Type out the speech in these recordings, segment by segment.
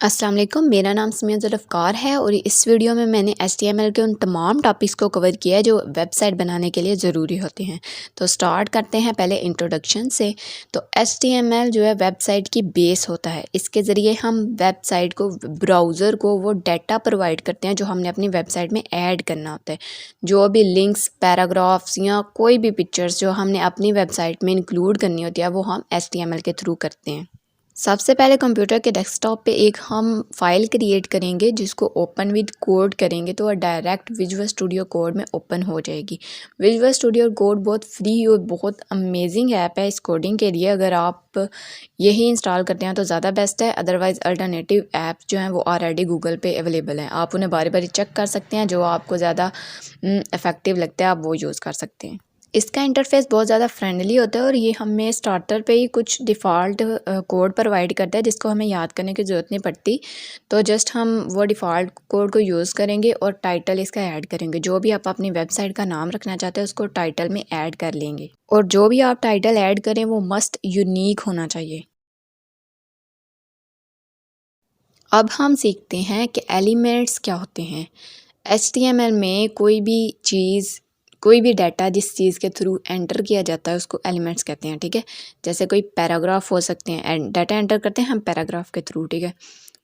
अस्सलाम वालेकुम, मेरा नाम समिया ज़ुल्फ़कार है और इस वीडियो में मैंने HTML के उन तमाम टॉपिक्स को कवर किया है जो वेबसाइट बनाने के लिए ज़रूरी होते हैं। तो स्टार्ट करते हैं पहले इंट्रोडक्शन से। तो HTML जो है वेबसाइट की बेस होता है। इसके ज़रिए हम वेबसाइट को, ब्राउज़र को वो डाटा प्रोवाइड करते हैं जो हमने अपनी वेबसाइट में ऐड करना होता है। जो भी लिंक्स, पैराग्राफ्स या कोई भी पिक्चर्स जो हमने अपनी वेबसाइट में इंक्लूड करनी होती है वो हम HTML के थ्रू करते हैं। सबसे पहले कंप्यूटर के डेस्कटॉप पे एक हम फाइल क्रिएट करेंगे जिसको ओपन विद कोड करेंगे तो वह डायरेक्ट विजुअल स्टूडियो कोड में ओपन हो जाएगी। विजुअल स्टूडियो कोड बहुत फ्री और बहुत अमेजिंग ऐप है इस कोडिंग के लिए। अगर आप यही इंस्टॉल करते हैं तो ज़्यादा बेस्ट है, अदरवाइज़ अल्टरनेटिव ऐप जो हैं वो ऑलरेडी गूगल पे अवेलेबल हैं। आप उन्हें बारी बारी चेक कर सकते हैं, जो आपको ज़्यादा इफ़ेक्टिव लगता है आप वो यूज़ कर सकते हैं। इसका इंटरफेस बहुत ज़्यादा फ्रेंडली होता है और ये हमें स्टार्टर पे ही कुछ डिफ़ॉल्ट कोड प्रोवाइड करता है जिसको हमें याद करने की ज़रूरत नहीं पड़ती। तो जस्ट हम वो डिफ़ॉल्ट कोड को यूज़ करेंगे और टाइटल इसका ऐड करेंगे। जो भी आप अपनी वेबसाइट का नाम रखना चाहते हैं उसको टाइटल में ऐड कर लेंगे और जो भी आप टाइटल ऐड करें वो मस्ट यूनिक होना चाहिए। अब हम सीखते हैं कि एलिमेंट्स क्या होते हैं। HTML में कोई भी डाटा जिस चीज़ के थ्रू एंटर किया जाता है उसको एलिमेंट्स कहते हैं, ठीक है। जैसे कोई पैराग्राफ हो सकते हैं, डाटा एंटर करते हैं हम पैराग्राफ के थ्रू, ठीक है।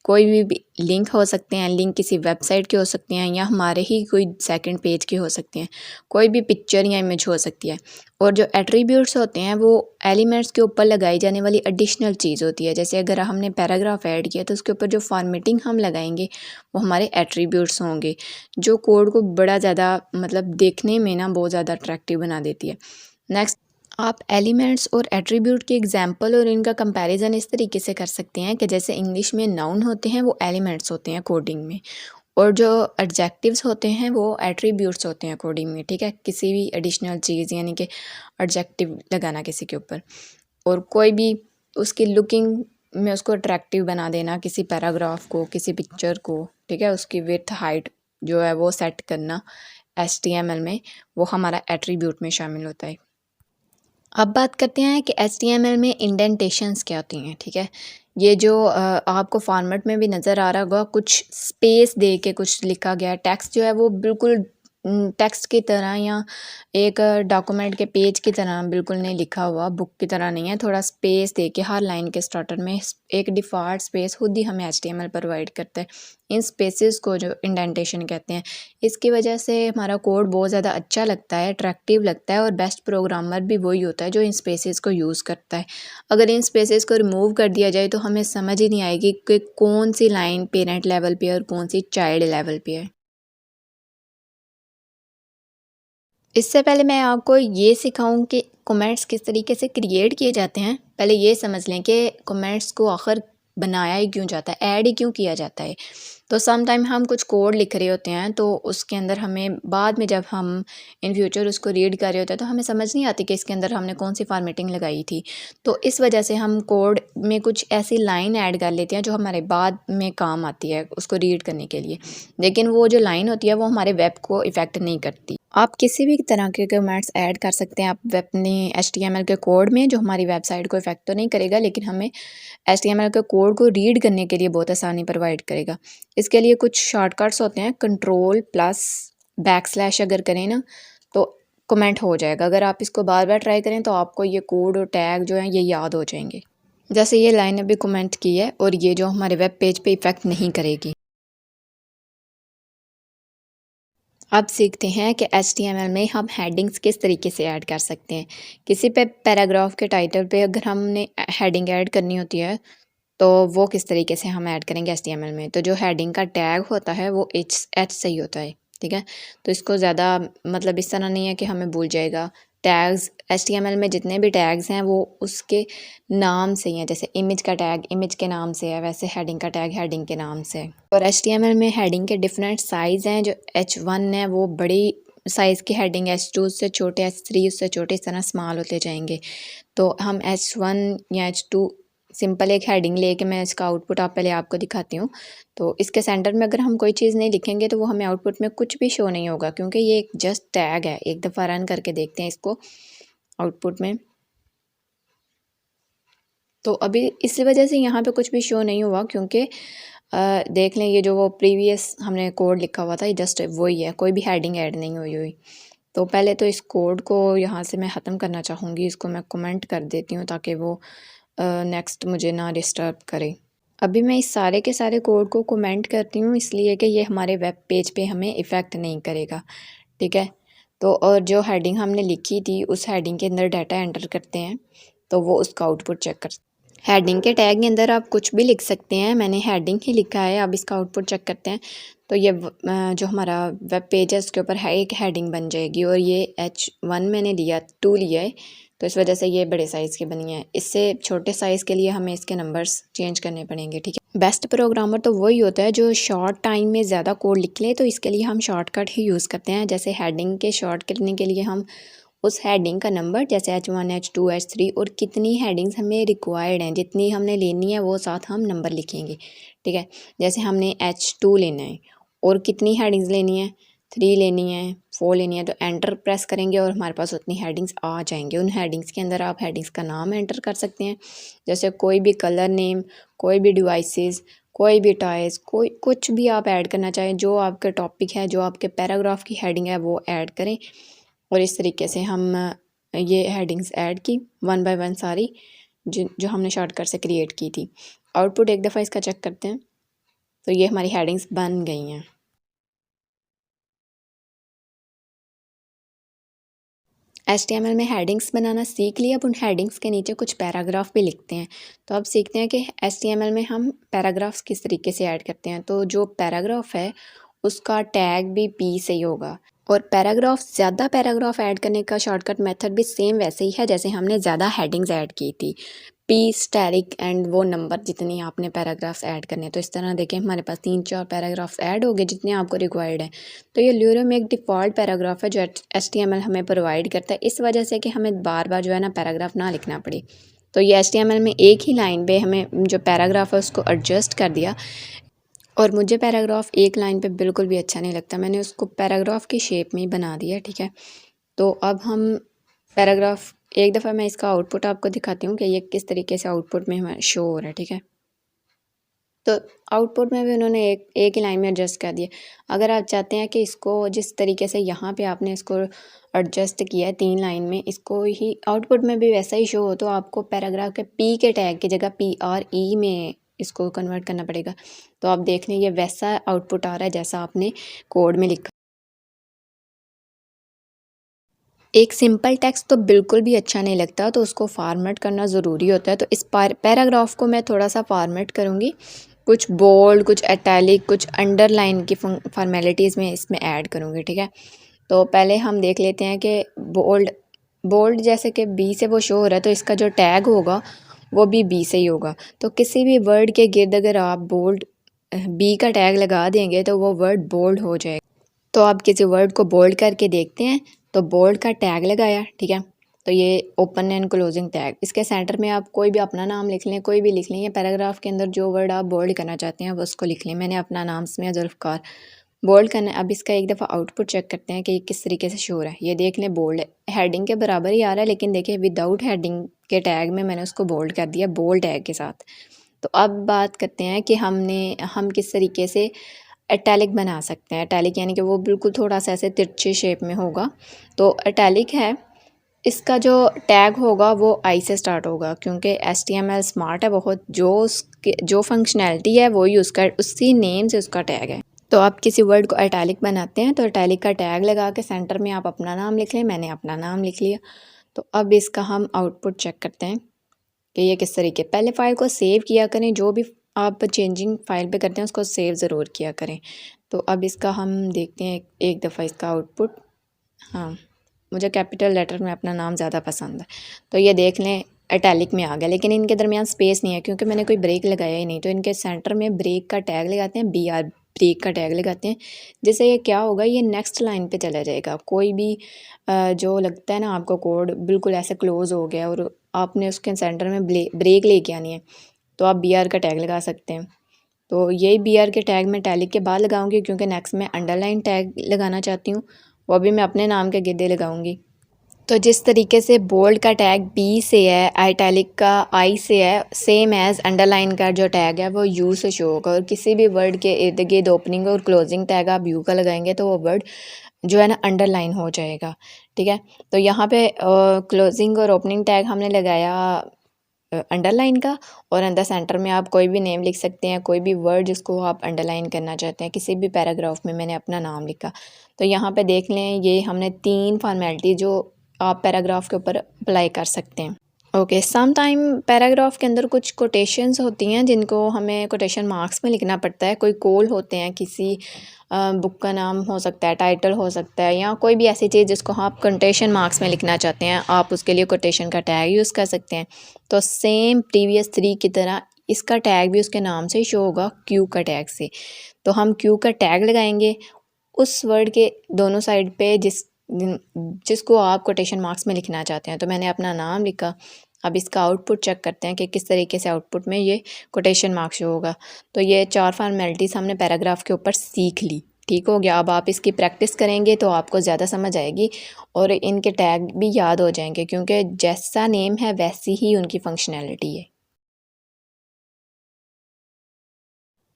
कोई भी लिंक हो सकते हैं, लिंक किसी वेबसाइट के हो सकते हैं या हमारे ही कोई सेकंड पेज के हो सकते हैं। कोई भी पिक्चर या इमेज हो सकती है। और जो एट्रीब्यूट्स होते हैं वो एलिमेंट्स के ऊपर लगाई जाने वाली एडिशनल चीज़ होती है। जैसे अगर हमने पैराग्राफ ऐड किया तो उसके ऊपर जो फॉर्मेटिंग हम लगाएंगे वो हमारे एट्रीब्यूट्स होंगे, जो कोड को बड़ा ज़्यादा मतलब देखने में ना बहुत ज़्यादा अट्रैक्टिव बना देती है। नेक्स्ट, आप एलिमेंट्स और एट्रीब्यूट के एग्जाम्पल और इनका कंपैरिजन इस तरीके से कर सकते हैं कि जैसे इंग्लिश में नाउन होते हैं वो एलिमेंट्स होते हैं कोडिंग में, और जो एडजेक्टिव्स होते हैं वो एट्रीब्यूट्स होते हैं कोडिंग में, ठीक है। किसी भी एडिशनल चीज़ यानी कि एडजेक्टिव लगाना किसी के ऊपर, और कोई भी उसकी लुकिंग में उसको अट्रैक्टिव बना देना, किसी पैराग्राफ को, किसी पिक्चर को, ठीक है। उसकी विड्थ हाइट जो है वो सेट करना HTML में, वो हमारा एट्रीब्यूट में शामिल होता है। अब बात करते हैं कि HTML में इंडेंटेशंस क्या होती हैं, ठीक है। ये जो आपको फॉर्मेट में भी नज़र आ रहा होगा, कुछ स्पेस दे के कुछ लिखा गया है। टेक्स्ट जो है वो बिल्कुल टेक्स्ट की तरह या एक डॉक्यूमेंट के पेज की तरह बिल्कुल नहीं लिखा हुआ, बुक की तरह नहीं है। थोड़ा स्पेस दे के हर लाइन के स्टार्टर में एक डिफ़ॉल्ट स्पेस खुद ही हमें HTML प्रोवाइड करता है। इन स्पेसेस को जो इंडेंटेशन कहते हैं, इसकी वजह से हमारा कोड बहुत ज़्यादा अच्छा लगता है, अट्रैक्टिव लगता है, और बेस्ट प्रोग्रामर भी वही होता है जो इन स्पेसेस को यूज़ करता है। अगर इन स्पेसेस को रिमूव कर दिया जाए तो हमें समझ ही नहीं आएगी कि कौन सी लाइन पेरेंट लेवल पे है और कौन सी चाइल्ड लेवल पे है। इससे पहले मैं आपको ये सिखाऊं कि कमेंट्स किस तरीके से क्रिएट किए जाते हैं। पहले ये समझ लें कि कमेंट्स को आखिर बनाया ही क्यों जाता है, ऐड ही क्यों किया जाता है। तो सम टाइम हम कुछ कोड लिख रहे होते हैं तो उसके अंदर हमें बाद में जब हम इन फ्यूचर उसको रीड कर रहे होते हैं तो हमें समझ नहीं आती कि इसके अंदर हमने कौन सी फॉर्मेटिंग लगाई थी। तो इस वजह से हम कोड में कुछ ऐसी लाइन ऐड कर लेते हैं जो हमारे बाद में काम आती है उसको रीड करने के लिए, लेकिन वो जो लाइन होती है वो हमारे वेब को इफ़ेक्ट नहीं करती। आप किसी भी तरह के कमेंट्स ऐड कर सकते हैं आप अपने HTML के कोड में, जो हमारी वेबसाइट को इफ़ेक्ट तो नहीं करेगा लेकिन हमें HTML के कोड को रीड करने के लिए बहुत आसानी प्रोवाइड करेगा। इसके लिए कुछ शॉर्टकट्स होते हैं, कंट्रोल प्लस बैकस्लैश अगर करें ना तो कमेंट हो जाएगा। अगर आप इसको बार बार ट्राई करें तो आपको ये कोड और टैग जो हैं ये याद हो जाएंगे। जैसे ये लाइन अभी कमेंट की है और ये जो हमारे वेब पेज पे इफ़ेक्ट नहीं करेगी। अब सीखते हैं कि HTML में हम हेडिंग्स किस तरीके से ऐड कर सकते हैं। किसी पे पैराग्राफ के टाइटल पे अगर हमने हेडिंग ऐड करनी होती है तो वो किस तरीके से हम ऐड करेंगे HTML में। तो जो हेडिंग का टैग होता है वो एच से ही होता है, ठीक है। तो इसको ज़्यादा मतलब इस तरह नहीं है कि हमें भूल जाएगा। टैग्स HTML में जितने भी टैग्स हैं वो उसके नाम से ही हैं। जैसे इमेज का टैग इमेज के नाम से है, वैसे हेडिंग का टैग हेडिंग के नाम से है। और HTML में हेडिंग के डिफरेंट साइज़ हैं। जो H1 है वो बड़ी साइज़ की हेडिंग, H2 उससे छोटे, H3 उससे छोटे, इस तरह स्मॉल होते जाएंगे। तो हम H1 या H2 सिंपल एक हेडिंग लेके मैं इसका आउटपुट आप पहले आपको दिखाती हूँ। तो इसके सेंटर में अगर हम कोई चीज़ नहीं लिखेंगे तो वो हमें आउटपुट में कुछ भी शो नहीं होगा, क्योंकि ये एक जस्ट टैग है। एक दफ़ा रन करके देखते हैं इसको आउटपुट में। तो अभी इसी वजह से यहाँ पे कुछ भी शो नहीं हुआ, क्योंकि देख लें ये जो वो प्रीवियस हमने कोड लिखा हुआ था ये जस्ट वही है, कोई भी हेडिंग ऐड नहीं हुई हुई। तो पहले तो इस कोड को यहाँ से मैं ख़त्म करना चाहूँगी, इसको मैं कमेंट कर देती हूँ ताकि वो नेक्स्ट मुझे ना डिस्टर्ब करे। अभी मैं इस सारे के सारे कोड को कमेंट करती हूँ इसलिए कि ये हमारे वेब पेज पे हमें इफ़ेक्ट नहीं करेगा, ठीक है। तो और जो हेडिंग हमने लिखी थी उस हेडिंग के अंदर डाटा एंटर करते हैं तो वो उसका आउटपुट चेक कर। हेडिंग के टैग के अंदर आप कुछ भी लिख सकते हैं, मैंने हेडिंग ही लिखा है। अब इसका आउटपुट चेक करते हैं तो ये जो हमारा वेब पेज है उसके ऊपर है एक हेडिंग बन जाएगी और ये H1 मैंने लिया 2 लिया है तो इस वजह से ये बड़े साइज़ की बनी है। इससे छोटे साइज़ के लिए हमें इसके नंबर्स चेंज करने पड़ेंगे, ठीक है। बेस्ट प्रोग्रामर तो वही होता है जो शॉर्ट टाइम में ज़्यादा कोड लिख ले, तो इसके लिए हम शॉर्टकट ही यूज़ करते हैं। जैसे हेडिंग के शॉर्ट करने के लिए हम उस हेडिंग का नंबर जैसे H1 H2 H3 और कितनी हेडिंग्स हमें रिक्वायर्ड हैं जितनी हमने लेनी है वो साथ हम नंबर लिखेंगे, ठीक है। जैसे हमने H2 लेना है और कितनी हेडिंग्स लेनी है 3 लेनी है 4 लेनी है तो एंटर प्रेस करेंगे और हमारे पास उतनी हेडिंग्स आ जाएंगे। उन हेडिंग्स के अंदर आप हेडिंग्स का नाम एंटर कर सकते हैं, जैसे कोई भी कलर नेम, कोई भी डिवाइसेस, कोई भी टॉयज़, कोई कुछ भी आप ऐड करना चाहें, जो आपका टॉपिक है, जो आपके पैराग्राफ की हेडिंग है वो ऐड करें। और इस तरीके से हम ये हेडिंग्स ऐड की वन बाय वन सारी जो हमने शॉर्टकट से क्रिएट की थी। आउटपुट एक दफ़ा इसका चेक करते हैं तो ये हमारी हेडिंग्स बन गई हैं। HTML में हेडिंग्स बनाना सीख लिया, अब उन हेडिंग्स के नीचे कुछ पैराग्राफ भी लिखते हैं। तो अब सीखते हैं कि HTML में हम पैराग्राफ्स किस तरीके से ऐड करते हैं। तो जो पैराग्राफ है उसका टैग भी P से ही होगा और ज़्यादा पैराग्राफ ऐड करने का शॉर्टकट मेथड भी सेम वैसे ही है जैसे हमने ज़्यादा हेडिंग्स ऐड की थी। P स्टैरिक एंड वो नंबर जितनी आपने पैराग्राफ्स ऐड करने हैं। तो इस तरह देखें हमारे पास 3-4 पैराग्राफ्स ऐड हो गए जितने आपको रिक्वायर्ड है। तो ये ल्यूरो में एक डिफ़ॉल्ट पैराग्राफ है जो HTML हमें प्रोवाइड करता है, इस वजह से कि हमें बार बार जो है ना पैराग्राफ ना लिखना पड़े। तो ये HTML में एक ही लाइन पे हमें जो पैराग्राफ है उसको एडजस्ट कर दिया। और मुझे पैराग्राफ एक लाइन पे बिल्कुल भी अच्छा नहीं लगता, मैंने उसको पैराग्राफ की शेप में ही बना दिया, ठीक है। तो अब हम पैराग्राफ एक दफ़ा मैं इसका आउटपुट आपको दिखाती हूँ कि ये किस तरीके से आउटपुट में हमें शो हो रहा है, ठीक है। तो आउटपुट में भी उन्होंने एक ही लाइन में एडजस्ट कर दिया। अगर आप चाहते हैं कि इसको जिस तरीके से यहाँ पे आपने इसको एडजस्ट किया है 3 लाइन में, इसको ही आउटपुट में भी वैसा ही शो हो तो आपको पैराग्राफ के P के टैग की जगह PRE में इसको कन्वर्ट करना पड़ेगा। तो आप देख लें ये वैसा आउटपुट आ रहा है जैसा आपने कोड में लिखा। एक सिंपल टेक्स्ट तो बिल्कुल भी अच्छा नहीं लगता तो उसको फॉर्मेट करना ज़रूरी होता है। तो इस पैराग्राफ को मैं थोड़ा सा फॉर्मेट करूँगी, कुछ बोल्ड, कुछ इटैलिक, कुछ अंडरलाइन की फॉर्मेलिटीज़ में इसमें ऐड करूँगी, ठीक है। तो पहले हम देख लेते हैं कि बोल्ड बोल्ड जैसे कि बी से वो शो हो रहा है तो इसका जो टैग होगा वो भी बी से ही होगा। तो किसी भी वर्ड के गिर्द अगर आप बोल्ड बी का टैग लगा देंगे तो वो वर्ड बोल्ड हो जाएगा। तो आप किसी वर्ड को बोल्ड करके देखते हैं तो बोल्ड का टैग लगाया, ठीक है। तो ये ओपन एंड क्लोजिंग टैग, इसके सेंटर में आप कोई भी अपना नाम लिख लें, कोई भी लिख लें, या पैराग्राफ के अंदर जो वर्ड आप बोल्ड करना चाहते हैं वो उसको लिख लें। मैंने अपना नाम इसमें जुल्फ़कार बोल्ड करना है। अब इसका एक दफ़ा आउटपुट चेक करते हैं कि ये किस तरीके से शो हो रहा है। ये देख लें बोल्ड हेडिंग के बराबर ही आ रहा है, लेकिन देखिए विदाउट हेडिंग के टैग में मैंने उसको बोल्ड कर दिया बोल्ड टैग के साथ। तो अब बात करते हैं कि हम किस तरीके से इटैलिक बना सकते हैं। इटैलिक यानी कि वो बिल्कुल थोड़ा सा ऐसे तिरछे शेप में होगा। तो इटैलिक है, इसका जो टैग होगा वो आई से स्टार्ट होगा क्योंकि HTML स्मार्ट है बहुत, जो फंक्शनैलिटी है वो यूज़ कर उसी नेम से उसका टैग है। तो आप किसी वर्ड को इटैलिक बनाते हैं तो इटैलिक का टैग लगा के सेंटर में आप अपना नाम लिख लें। मैंने अपना नाम लिख लिया। तो अब इसका हम आउटपुट चेक करते हैं कि ये किस तरीके। पहले फ़ाइल को सेव किया करें, जो भी आप चेंजिंग फ़ाइल पे करते हैं उसको सेव ज़रूर किया करें। तो अब इसका हम देखते हैं एक दफ़ा इसका आउटपुट। हाँ, मुझे कैपिटल लेटर में अपना नाम ज़्यादा पसंद है। तो ये देख लें इटैलिक में आ गया, लेकिन इनके दरमियान स्पेस नहीं है क्योंकि मैंने कोई ब्रेक लगाया ही नहीं। तो इनके सेंटर में ब्रेक का टैग लगाते हैं, BR ब्रेक का टैग लगाते हैं, जिससे ये क्या होगा, ये नेक्स्ट लाइन पे चला जाएगा। कोई भी जो लगता है ना आपको कोड बिल्कुल ऐसे क्लोज़ हो गया और आपने उसके सेंटर में ब्रेक लेके आनी है तो आप BR का टैग लगा सकते हैं। तो यही BR के टैग मैं इटैलिक के बाद लगाऊंगी क्योंकि नेक्स्ट मैं अंडरलाइन टैग लगाना चाहती हूँ, वो भी मैं अपने नाम के गिर्दे लगाऊंगी। तो जिस तरीके से बोल्ड का टैग बी से है, आइटैलिक का आई से है, सेम एज अंडरलाइन का जो टैग है वो यू से शो होगा। और किसी भी वर्ड के इर्द गिर्द ओपनिंग और क्लोजिंग टैग आप यू का लगाएंगे तो वो वर्ड जो है ना अंडरलाइन हो जाएगा। ठीक है, तो यहाँ पे क्लोजिंग और ओपनिंग टैग हमने लगाया अंडरलाइन का, और अंदर सेंटर में आप कोई भी नेम लिख सकते हैं, कोई भी वर्ड जिसको आप अंडरलाइन करना चाहते हैं। किसी भी पैराग्राफ में मैंने अपना नाम लिखा। तो यहाँ पे देख लें, ये हमने 3 फॉर्मेलिटी जो आप पैराग्राफ के ऊपर अप्लाई कर सकते हैं। ओके, सम टाइम पैराग्राफ के अंदर कुछ कोटेशंस होती हैं जिनको हमें कोटेशन मार्क्स में लिखना पड़ता है। कोई कोल होते हैं, किसी बुक का नाम हो सकता है, टाइटल हो सकता है, या कोई भी ऐसी चीज़ जिसको आप कोटेशन मार्क्स में लिखना चाहते हैं, आप उसके लिए कोटेशन का टैग यूज़ कर सकते हैं। तो सेम प्रीवियस 3 की तरह इसका टैग भी उसके नाम से ही शो होगा, क्यू का टैग से। तो हम क्यू का टैग लगाएंगे उस वर्ड के दोनों साइड पे जिसको आप कोटेशन मार्क्स में लिखना चाहते हैं। तो मैंने अपना नाम लिखा। अब इसका आउटपुट चेक करते हैं कि किस तरीके से आउटपुट में ये कोटेशन मार्क्स शो होगा। तो ये 4 फॉर्मेलिटीज़ हमने पैराग्राफ के ऊपर सीख ली। ठीक हो गया। अब आप इसकी प्रैक्टिस करेंगे तो आपको ज़्यादा समझ आएगी और इनके टैग भी याद हो जाएंगे, क्योंकि जैसा नेम है वैसी ही उनकी फंक्शनैलिटी है।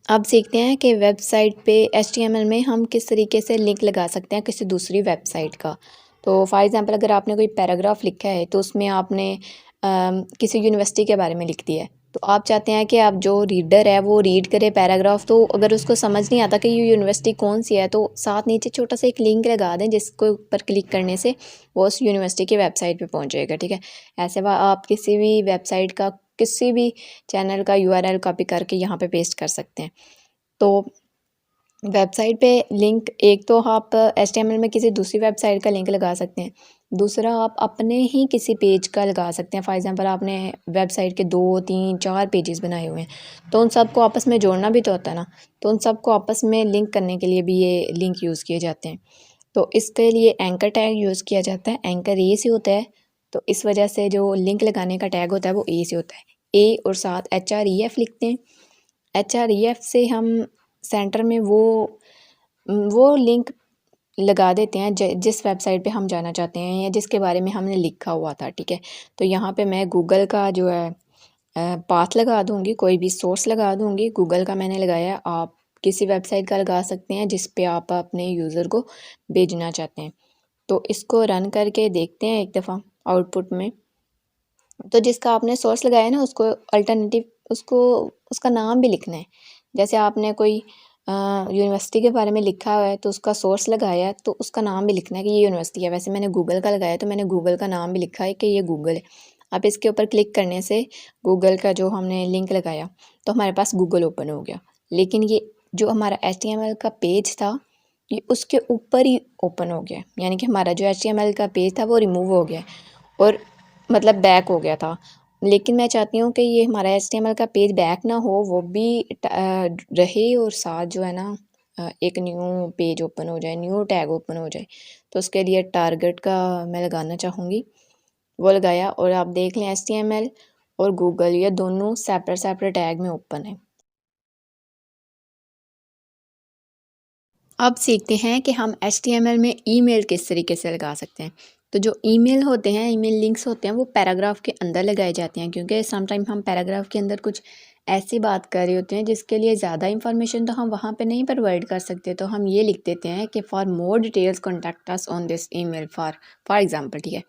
अब सीखते हैं कि वेबसाइट पे HTML में हम किस तरीके से लिंक लगा सकते हैं किसी दूसरी वेबसाइट का। तो फॉर एग्ज़ाम्पल अगर आपने कोई पैराग्राफ लिखा है तो उसमें आपने किसी यूनिवर्सिटी के बारे में लिख दिया है, तो आप चाहते हैं कि आप जो रीडर है वो रीड करे पैराग्राफ। तो अगर उसको समझ नहीं आता कि ये यूनिवर्सिटी कौन सी है, तो साथ नीचे छोटा सा एक लिंक लगा दें जिसको ऊपर क्लिक करने से वो उस यूनिवर्सिटी की वेबसाइट पे पहुंच जाएगा। ठीक है, ऐसे आप किसी भी वेबसाइट का किसी भी चैनल का URL कॉपी करके यहाँ पे पेस्ट कर सकते हैं। तो वेबसाइट पे लिंक, एक तो आप HTML में किसी दूसरी वेबसाइट का लिंक लगा सकते हैं, दूसरा आप अपने ही किसी पेज का लगा सकते हैं। फॉर एग्ज़ाम्पल आपने वेबसाइट के 2 3 4 पेजेस बनाए हुए हैं, तो उन सबको आपस में जोड़ना भी तो होता है ना। तो उन सबको आपस में लिंक करने के लिए भी ये लिंक यूज़ किए जाते हैं। तो इसके लिए एंकर टैग यूज़ किया जाता है। एंकर ए से होता है, तो इस वजह से जो लिंक लगाने का टैग होता है वो ए से होता है। ए और साथ HREF लिखते हैं। HREF से हम सेंटर में वो लिंक लगा देते हैं जिस वेबसाइट पे हम जाना चाहते हैं या जिसके बारे में हमने लिखा हुआ था। ठीक है, तो यहाँ पे मैं गूगल का जो है पाथ लगा दूँगी, कोई भी सोर्स लगा दूँगी। गूगल का मैंने लगाया, आप किसी वेबसाइट का लगा सकते हैं जिस पे आप अपने यूज़र को भेजना चाहते हैं। तो इसको रन करके देखते हैं एक दफ़ा आउटपुट में। तो जिसका आपने सोर्स लगाया ना उसको अल्टरनेटिव उसको उसका नाम भी लिखना है। जैसे आपने कोई यूनिवर्सिटी के बारे में लिखा हुआ है तो उसका सोर्स लगाया है तो उसका नाम भी लिखना है कि ये यूनिवर्सिटी है। वैसे मैंने गूगल का लगाया तो मैंने गूगल का नाम भी लिखा है कि ये गूगल है। अब इसके ऊपर क्लिक करने से गूगल का जो हमने लिंक लगाया तो हमारे पास गूगल ओपन हो गया। लेकिन ये जो हमारा HTML का पेज था ये उसके ऊपर ही ओपन हो गया, यानी कि हमारा जो HTML का पेज था वो रिमूव हो गया और मतलब बैक हो गया था। लेकिन मैं चाहती हूँ कि ये हमारा HTML का पेज बैक ना हो, वो भी रहे और साथ जो है ना एक न्यू पेज ओपन हो जाए, न्यू टैग ओपन हो जाए। तो उसके लिए टारगेट का मैं लगाना चाहूँगी, वो लगाया और आप देख लें HTML और गूगल ये दोनों सेपरेट सेपरेट टैग में ओपन है। अब सीखते हैं कि हम HTML में ईमेल किस तरीके से लगा सकते हैं। तो जो ईमेल होते हैं, ईमेल लिंक्स होते हैं, वो पैराग्राफ के अंदर लगाए जाते हैं, क्योंकि समटाइम हम पैराग्राफ के अंदर कुछ ऐसी बात कर रहे होते हैं जिसके लिए ज़्यादा इंफॉर्मेशन तो हम वहाँ पे नहीं प्रोवाइड कर सकते। तो हम ये लिख देते हैं कि for more details contact us on this email for example. ठीक है,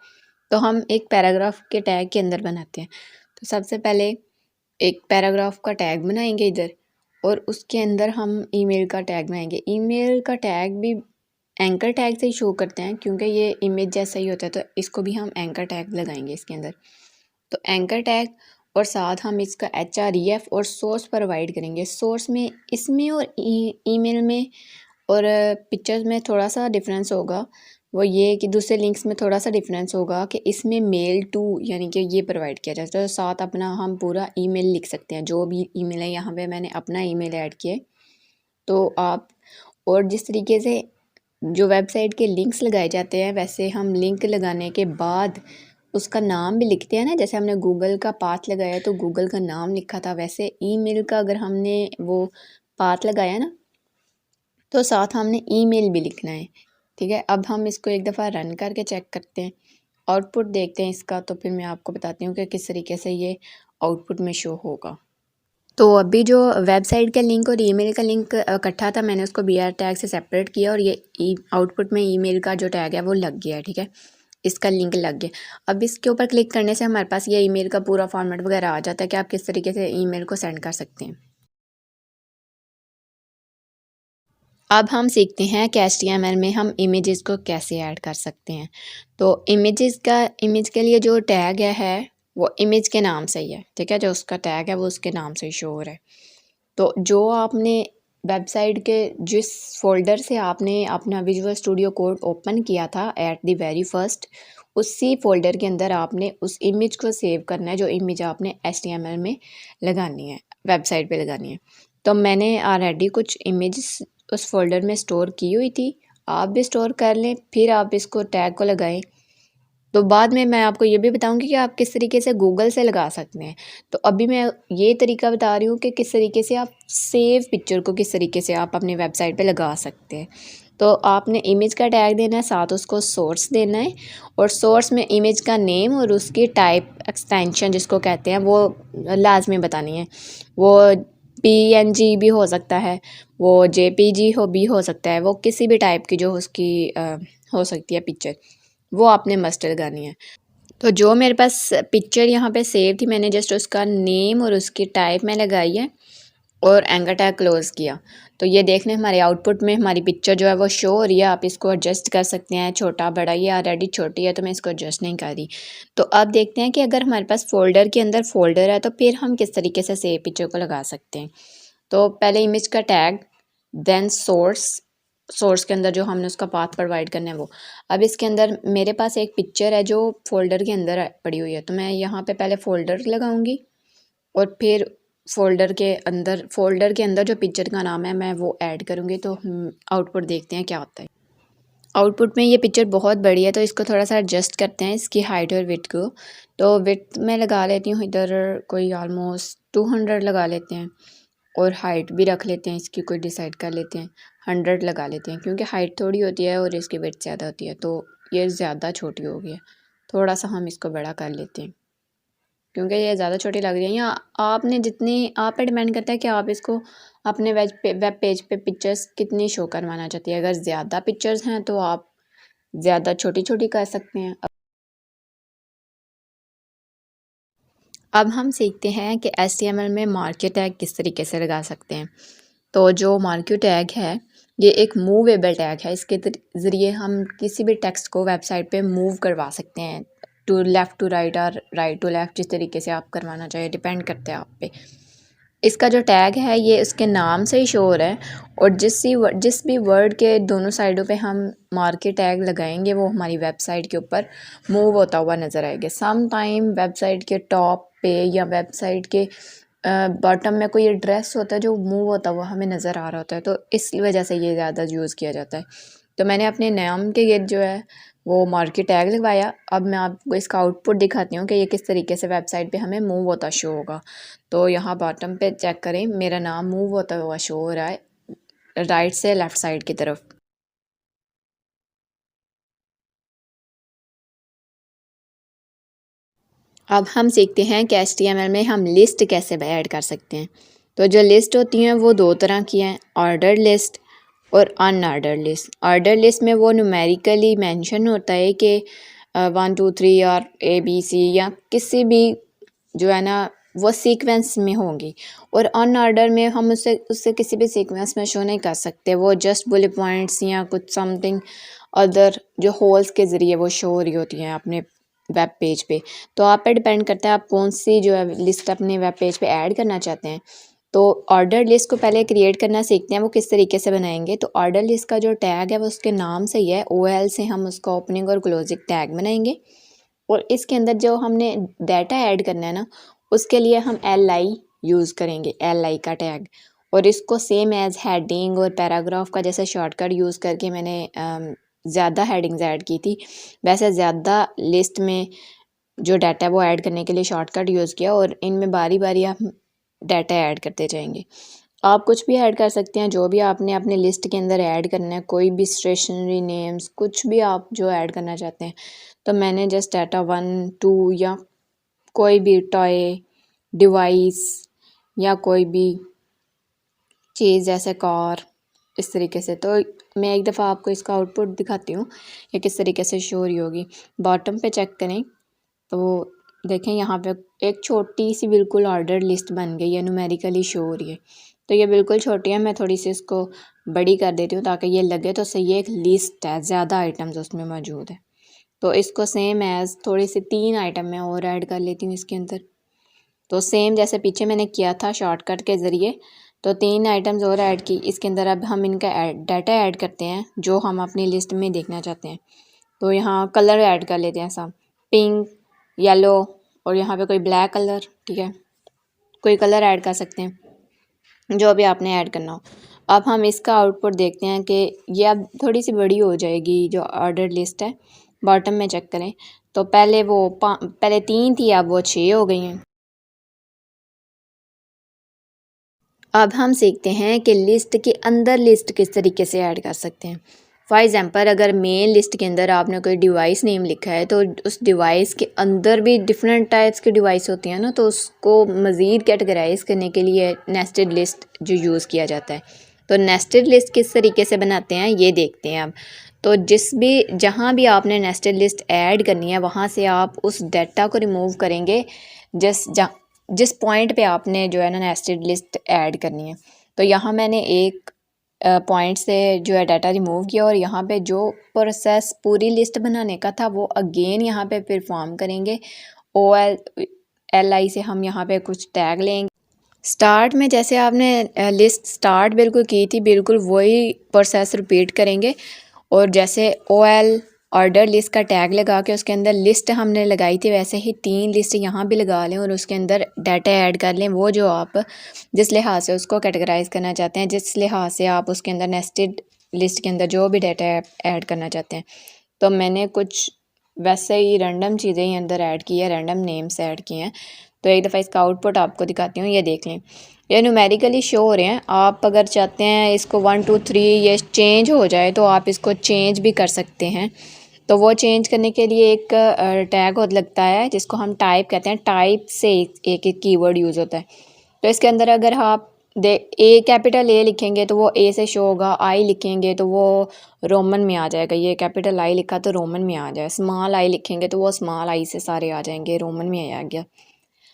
तो हम एक पैराग्राफ के टैग के अंदर बनाते हैं। तो सबसे पहले एक पैराग्राफ का टैग बनाएंगे इधर, और उसके अंदर हम ईमेल का टैग बनाएंगे। ईमेल का टैग भी एंकर टैग से ही शो करते हैं, क्योंकि ये इमेज जैसा ही होता है, तो इसको भी हम एंकर टैग लगाएंगे इसके अंदर। तो एंकर टैग और साथ हम इसका HREF और सोर्स प्रोवाइड करेंगे। सोर्स में इसमें और ईमेल में और पिक्चर्स में थोड़ा सा डिफरेंस होगा। वो ये कि दूसरे लिंक्स में थोड़ा सा डिफरेंस होगा कि इसमें मेल टू यानी कि ये प्रोवाइड किया जाता है। तो साथ अपना हम पूरा ईमेल लिख सकते हैं, जो भी ईमेल है। यहाँ पे मैंने अपना ईमेल ऐड किया है। तो आप और जिस तरीके से जो वेबसाइट के लिंक्स लगाए जाते हैं, वैसे हम लिंक लगाने के बाद उसका नाम भी लिखते हैं ना। जैसे हमने गूगल का पाथ लगाया तो गूगल का नाम लिखा था, वैसे ईमेल का अगर हमने वो पाथ लगाया ना तो साथ हमने ईमेल भी लिखना है। ठीक है, अब हम इसको एक दफ़ा रन करके चेक करते हैं। आउटपुट देखते हैं इसका, तो फिर मैं आपको बताती हूँ कि किस तरीके से ये आउटपुट में शो होगा। तो अभी जो वेबसाइट का लिंक और ईमेल का लिंक इकट्ठा था, मैंने उसको br टैग से सेपरेट किया और ये आउटपुट में ईमेल का जो टैग है वो लग गया है, ठीक है, इसका लिंक लग गया। अब इसके ऊपर क्लिक करने से हमारे पास ये ईमेल का पूरा फॉर्मेट वगैरह आ जाता है कि आप किस तरीके से ईमेल को सेंड कर सकते हैं। अब हम सीखते हैं कि HTML में हम इमेजेस को कैसे ऐड कर सकते हैं। तो इमेज के लिए जो टैग है वो इमेज के नाम से ही है, ठीक है, जो उसका टैग है वो उसके नाम से ही शो हो रहा है। तो जो आपने वेबसाइट के जिस फ़ोल्डर से आपने अपना विजुअल स्टूडियो कोड ओपन किया था एट द वेरी फर्स्ट, उसी फ़ोल्डर के अंदर आपने उस इमेज को सेव करना है, जो इमेज आपने HTML में लगानी है, वेबसाइट पे लगानी है। तो मैंने ऑलरेडी कुछ इमेजेस उस फ़ोल्डर में स्टोर की हुई थी, आप भी स्टोर कर लें, फिर आप इसको टैग को लगाएं। तो बाद में मैं आपको ये भी बताऊंगी कि आप किस तरीके से गूगल से लगा सकते हैं। तो अभी मैं ये तरीका बता रही हूँ कि किस तरीके से आप सेव पिक्चर को किस तरीके से आप अपनी वेबसाइट पे लगा सकते हैं। तो आपने इमेज का टैग देना है, साथ उसको सोर्स देना है, और सोर्स में इमेज का नेम और उसकी टाइप एक्सटेंशन जिसको कहते हैं वो लाजमी बतानी है। वो PNG भी हो सकता है, वो JPG भी हो सकता है, वो किसी भी टाइप की जो उसकी हो सकती है पिक्चर, वो आपने मस्ट लगानी है। तो जो मेरे पास पिक्चर यहाँ पे सेव थी, मैंने जस्ट उसका नेम और उसकी टाइप में लगाई है और एंकर टैग क्लोज़ किया। तो ये देख लें हमारे आउटपुट में हमारी पिक्चर जो है वो शो हो रही है। आप इसको एडजस्ट कर सकते हैं, छोटा बड़ा, ये ऑलरेडी छोटी है तो मैं इसको एडजस्ट नहीं कर रही। तो अब देखते हैं कि अगर हमारे पास फ़ोल्डर के अंदर फ़ोल्डर है तो फिर हम किस तरीके से सेव पिक्चर को लगा सकते हैं। तो पहले इमेज का टैग, देन सोर्स के अंदर जो हमने उसका पाथ प्रोवाइड करना है वो। अब इसके अंदर मेरे पास एक पिक्चर है जो फ़ोल्डर के अंदर पड़ी हुई है, तो मैं यहाँ पे पहले फ़ोल्डर लगाऊंगी और फिर फ़ोल्डर के अंदर जो पिक्चर का नाम है मैं वो ऐड करूँगी। तो आउटपुट देखते हैं क्या होता है। आउटपुट में ये पिक्चर बहुत बड़ी है तो इसको थोड़ा सा एडजस्ट करते हैं, इसकी हाइट और विड्थ को। तो विड्थ मैं लगा लेती हूँ इधर कोई ऑलमोस्ट 200 लगा लेते हैं, और हाइट भी रख लेते हैं इसकी, कोई डिसाइड कर लेते हैं 100 लगा लेते हैं, क्योंकि हाइट थोड़ी होती है और इसकी विड्थ ज़्यादा होती है तो ये ज़्यादा छोटी हो गई है। थोड़ा सा हम इसको बड़ा कर लेते हैं क्योंकि ये ज़्यादा छोटी लग रही है, या आपने जितनी आप पे डिपेंड करता है कि आप इसको अपने वेब पेज पे पिक्चर्स कितनी शो करवाना चाहती है। अगर ज़्यादा पिक्चर्स हैं तो आप ज़्यादा छोटी छोटी कर सकते हैं। अब हम सीखते हैं कि HTML में मार्के टैग किस तरीके से लगा सकते हैं। तो जो मार्के टैग है ये एक मूवेबल टैग है, इसके ज़रिए हम किसी भी टेक्स्ट को वेबसाइट पे मूव करवा सकते हैं, टू लेफ़्ट टू राइट और राइट टू लेफ़्ट, जिस तरीके से आप करवाना चाहिए डिपेंड करते हैं आप पे। इसका जो टैग है ये उसके नाम से ही शो हो रहा है, और जिस भी वर्ड के दोनों साइडों पे हम मार्के टैग लगाएंगे वो हमारी वेबसाइट के ऊपर मूव होता हुआ नज़र आएगा। सम टाइम वेबसाइट के टॉप पे या वेबसाइट के बॉटम में कोई एड्रेस होता है जो मूव होता हुआ हमें नज़र आ रहा होता है, तो इस वजह से ये ज़्यादा यूज़ किया जाता है। तो मैंने अपने नाम के गिर्द जो है वो मार्के टैग लगवाया। अब मैं आपको इसका आउटपुट दिखाती हूँ कि ये किस तरीके से वेबसाइट पे हमें मूव होता शो होगा। तो यहाँ बॉटम पे चेक करें, मेरा नाम मूव होता हुआ शो हो रहा है राइट से लेफ़्ट साइड की तरफ। अब हम सीखते हैं कि HTML में हम लिस्ट कैसे ऐड कर सकते हैं। तो जो लिस्ट होती हैं वो दो तरह की हैं, ऑर्डर लिस्ट और अनऑर्डर लिस्ट। ऑर्डर लिस्ट में वो न्यूमेरिकली मेंशन होता है कि 1 2 3 और ABC या किसी भी जो है ना वो सीक्वेंस में होंगी, और अनऑर्डर में हम उससे किसी भी सीक्वेंस में शो नहीं कर सकते, वो जस्ट बुलेट पॉइंट्स या कुछ समथिंग अदर जो होल्स के ज़रिए वो शो हो रही होती हैं अपने वेब पेज पे। तो आप पे डिपेंड करता है आप कौन सी जो है लिस्ट अपने वेब पेज पे ऐड करना चाहते हैं। तो ऑर्डर लिस्ट को पहले क्रिएट करना सीखते हैं, वो किस तरीके से बनाएंगे। तो ऑर्डर लिस्ट का जो टैग है वो उसके नाम से ही है, OL से हम उसका ओपनिंग और क्लोजिंग टैग बनाएंगे, और इसके अंदर जो हमने डाटा ऐड करना है ना उसके लिए हम LI यूज़ करेंगे, LI का टैग। और इसको सेम एज़ हेडिंग और पैराग्राफ का जैसे शॉर्टकट यूज़ करके मैंने ज़्यादा हेडिंग्स ऐड की थी, वैसे ज़्यादा लिस्ट में जो डाटा है वो ऐड करने के लिए शॉर्टकट यूज़ किया, और इनमें बारी बारी हम डाटा ऐड करते जाएंगे। आप कुछ भी ऐड कर सकते हैं, जो भी आपने अपने लिस्ट के अंदर ऐड करना है, कोई भी स्टेशनरी नेम्स कुछ भी आप जो ऐड करना चाहते हैं। तो मैंने जस्ट डाटा 1 2 या कोई भी टॉय डिवाइस या कोई भी चीज़ जैसे कार, इस तरीके से। तो मैं एक दफ़ा आपको इसका आउटपुट दिखाती हूँ कि किस तरीके से शो हो रही होगी। बॉटम पे चेक करें तो देखें यहाँ पे एक छोटी सी बिल्कुल ऑर्डर लिस्ट बन गई है, न्यूमेरिकली शो हो रही है। तो ये बिल्कुल छोटी है, मैं थोड़ी सी इसको बड़ी कर देती हूँ ताकि ये लगे तो सही एक लिस्ट है, ज़्यादा आइटम्स उसमें मौजूद है। तो इसको सेम एज़ थोड़ी सी 3 आइटम मैं और ऐड कर लेती हूँ इसके अंदर। तो सेम जैसे पीछे मैंने किया था शॉर्टकट के ज़रिए, तो 3 आइटम्स और ऐड की इसके अंदर। अब हम इनका डाटा ऐड करते हैं जो हम अपनी लिस्ट में देखना चाहते हैं। तो यहाँ कलर ऐड कर लेते हैं सब, पिंक, येलो और यहाँ पे कोई ब्लैक कलर, ठीक है, कोई कलर ऐड कर सकते हैं जो भी आपने ऐड करना हो। अब हम इसका आउटपुट देखते हैं कि ये अब थोड़ी सी बड़ी हो जाएगी जो ऑर्डर लिस्ट है। बॉटम में चेक करें तो पहले 3 थी, अब वो 6 हो गई हैं। अब हम सीखते हैं कि लिस्ट के अंदर लिस्ट किस तरीके से ऐड कर सकते हैं। फॉर एग्ज़ाम्पल अगर मेन लिस्ट के अंदर आपने कोई डिवाइस नेम लिखा है तो उस डिवाइस के अंदर भी डिफरेंट टाइप्स की डिवाइस होती हैं ना, तो उसको मज़ीद कैटेगराइज करने के लिए नेस्टेड लिस्ट जो यूज़ किया जाता है। तो नेस्टेड लिस्ट किस तरीके से बनाते हैं ये देखते हैं अब। तो जहाँ भी आपने नेस्टेड लिस्ट ऐड करनी है वहाँ से आप उस डाटा को रिमूव करेंगे जिस पॉइंट पे आपने जो है ना नेस्टेड लिस्ट ऐड करनी है। तो यहाँ मैंने एक पॉइंट से जो है डाटा रिमूव किया और यहाँ पे जो प्रोसेस पूरी लिस्ट बनाने का था वो अगेन यहाँ पे परफॉर्म करेंगे। OLLI से हम यहाँ पे कुछ टैग लेंगे। स्टार्ट में जैसे आपने लिस्ट स्टार्ट बिल्कुल की थी, बिल्कुल वही प्रोसेस रिपीट करेंगे। और जैसे OL ऑर्डर लिस्ट का टैग लगा के उसके अंदर लिस्ट हमने लगाई थी, वैसे ही 3 लिस्ट यहाँ भी लगा लें और उसके अंदर डाटा ऐड कर लें, वो जो आप जिस लिहाज से उसको कैटेगराइज करना चाहते हैं, जिस लिहाज से आप उसके अंदर नेस्टेड लिस्ट के अंदर जो भी डाटा ऐड करना चाहते हैं। तो मैंने कुछ वैसे ही रैंडम चीज़ें ही अंदर ऐड की है, रैंडम नेम्स ऐड किए हैं। तो एक दफ़ा इसका आउटपुट आपको दिखाती हूँ, ये देख लें। ये न्यूमेरिकली शो हो रहे हैं। आप अगर चाहते हैं इसको 1 2 3 ये चेंज हो जाए तो आप इसको चेंज भी कर सकते हैं। तो वो चेंज करने के लिए एक टैग लगता है जिसको हम टाइप कहते हैं। टाइप से एक एक कीवर्ड यूज़ होता है। तो इसके अंदर अगर आप कैपिटल ए लिखेंगे तो वो ए से शो होगा, आई लिखेंगे तो वो रोमन में आ जाएगा, ये कैपिटल आई लिखा तो रोमन में आ जाए। स्मॉल आई लिखेंगे तो वो स्मॉल आई से सारे आ जाएंगे, रोमन में आ गया।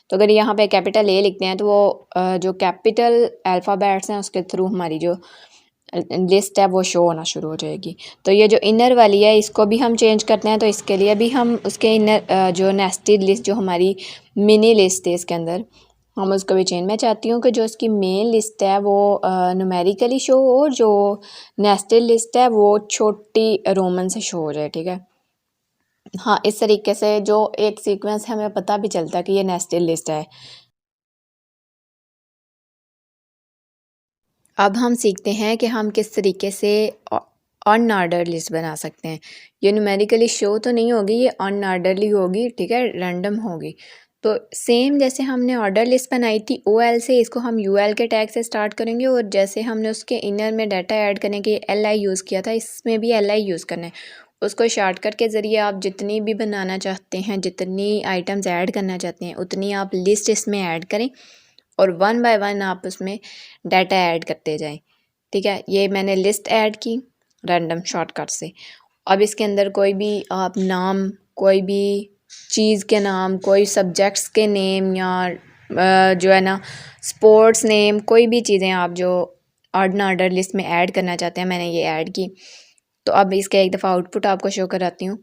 तो अगर यहाँ पे कैपिटल ए लिखते हैं तो वो जो कैपिटल अल्फ़ाबेट्स हैं उसके थ्रू हमारी जो लिस्ट है वो शो होना शुरू हो जाएगी। तो ये जो इनर वाली है इसको भी हम चेंज करते हैं, तो इसके लिए भी हम उसके इनर जो नेस्टेड लिस्ट जो हमारी मिनी लिस्ट है इसके अंदर हम उसको भी चेंज। मैं चाहती हूँ कि जो इसकी मेन लिस्ट है वो न्यूमेरिकली शो हो, जो नेस्टेड लिस्ट है वो छोटी रोमन से शो हो जाए, ठीक है। हाँ, इस तरीके से जो एक सीक्वेंस है हमें पता भी चलता है कि ये नेस्टेड लिस्ट है। अब हम सीखते हैं कि हम किस तरीके से अनऑर्डर लिस्ट बना सकते हैं। ये न्यूमेरिकली शो तो नहीं होगी, ये अनऑर्डरली होगी, ठीक है, रैंडम होगी। तो सेम जैसे हमने ऑर्डर लिस्ट बनाई थी OL से, इसको हम UL के टैग से स्टार्ट करेंगे। और जैसे हमने उसके इनर में डाटा ऐड करने के LI यूज़ किया था, इसमें भी LI यूज़ करना है। उसको शॉर्टकट के ज़रिए आप जितनी भी बनाना चाहते हैं, जितनी आइटम्स ऐड करना चाहते हैं, उतनी आप लिस्ट इसमें ऐड करें और 1 बाय 1 आप उसमें डाटा ऐड करते जाएं, ठीक है। ये मैंने लिस्ट ऐड की रैंडम शॉर्टकट से। अब इसके अंदर कोई भी आप नाम, कोई भी चीज़ के नाम, कोई सब्जेक्ट्स के नेम या जो है ना स्पोर्ट्स नेम, कोई भी चीज़ें आप जो ऑर्डर लिस्ट में ऐड करना चाहते हैं, मैंने ये ऐड की। तो अब इसका एक दफ़ा आउटपुट आपको शो कराती हूँ।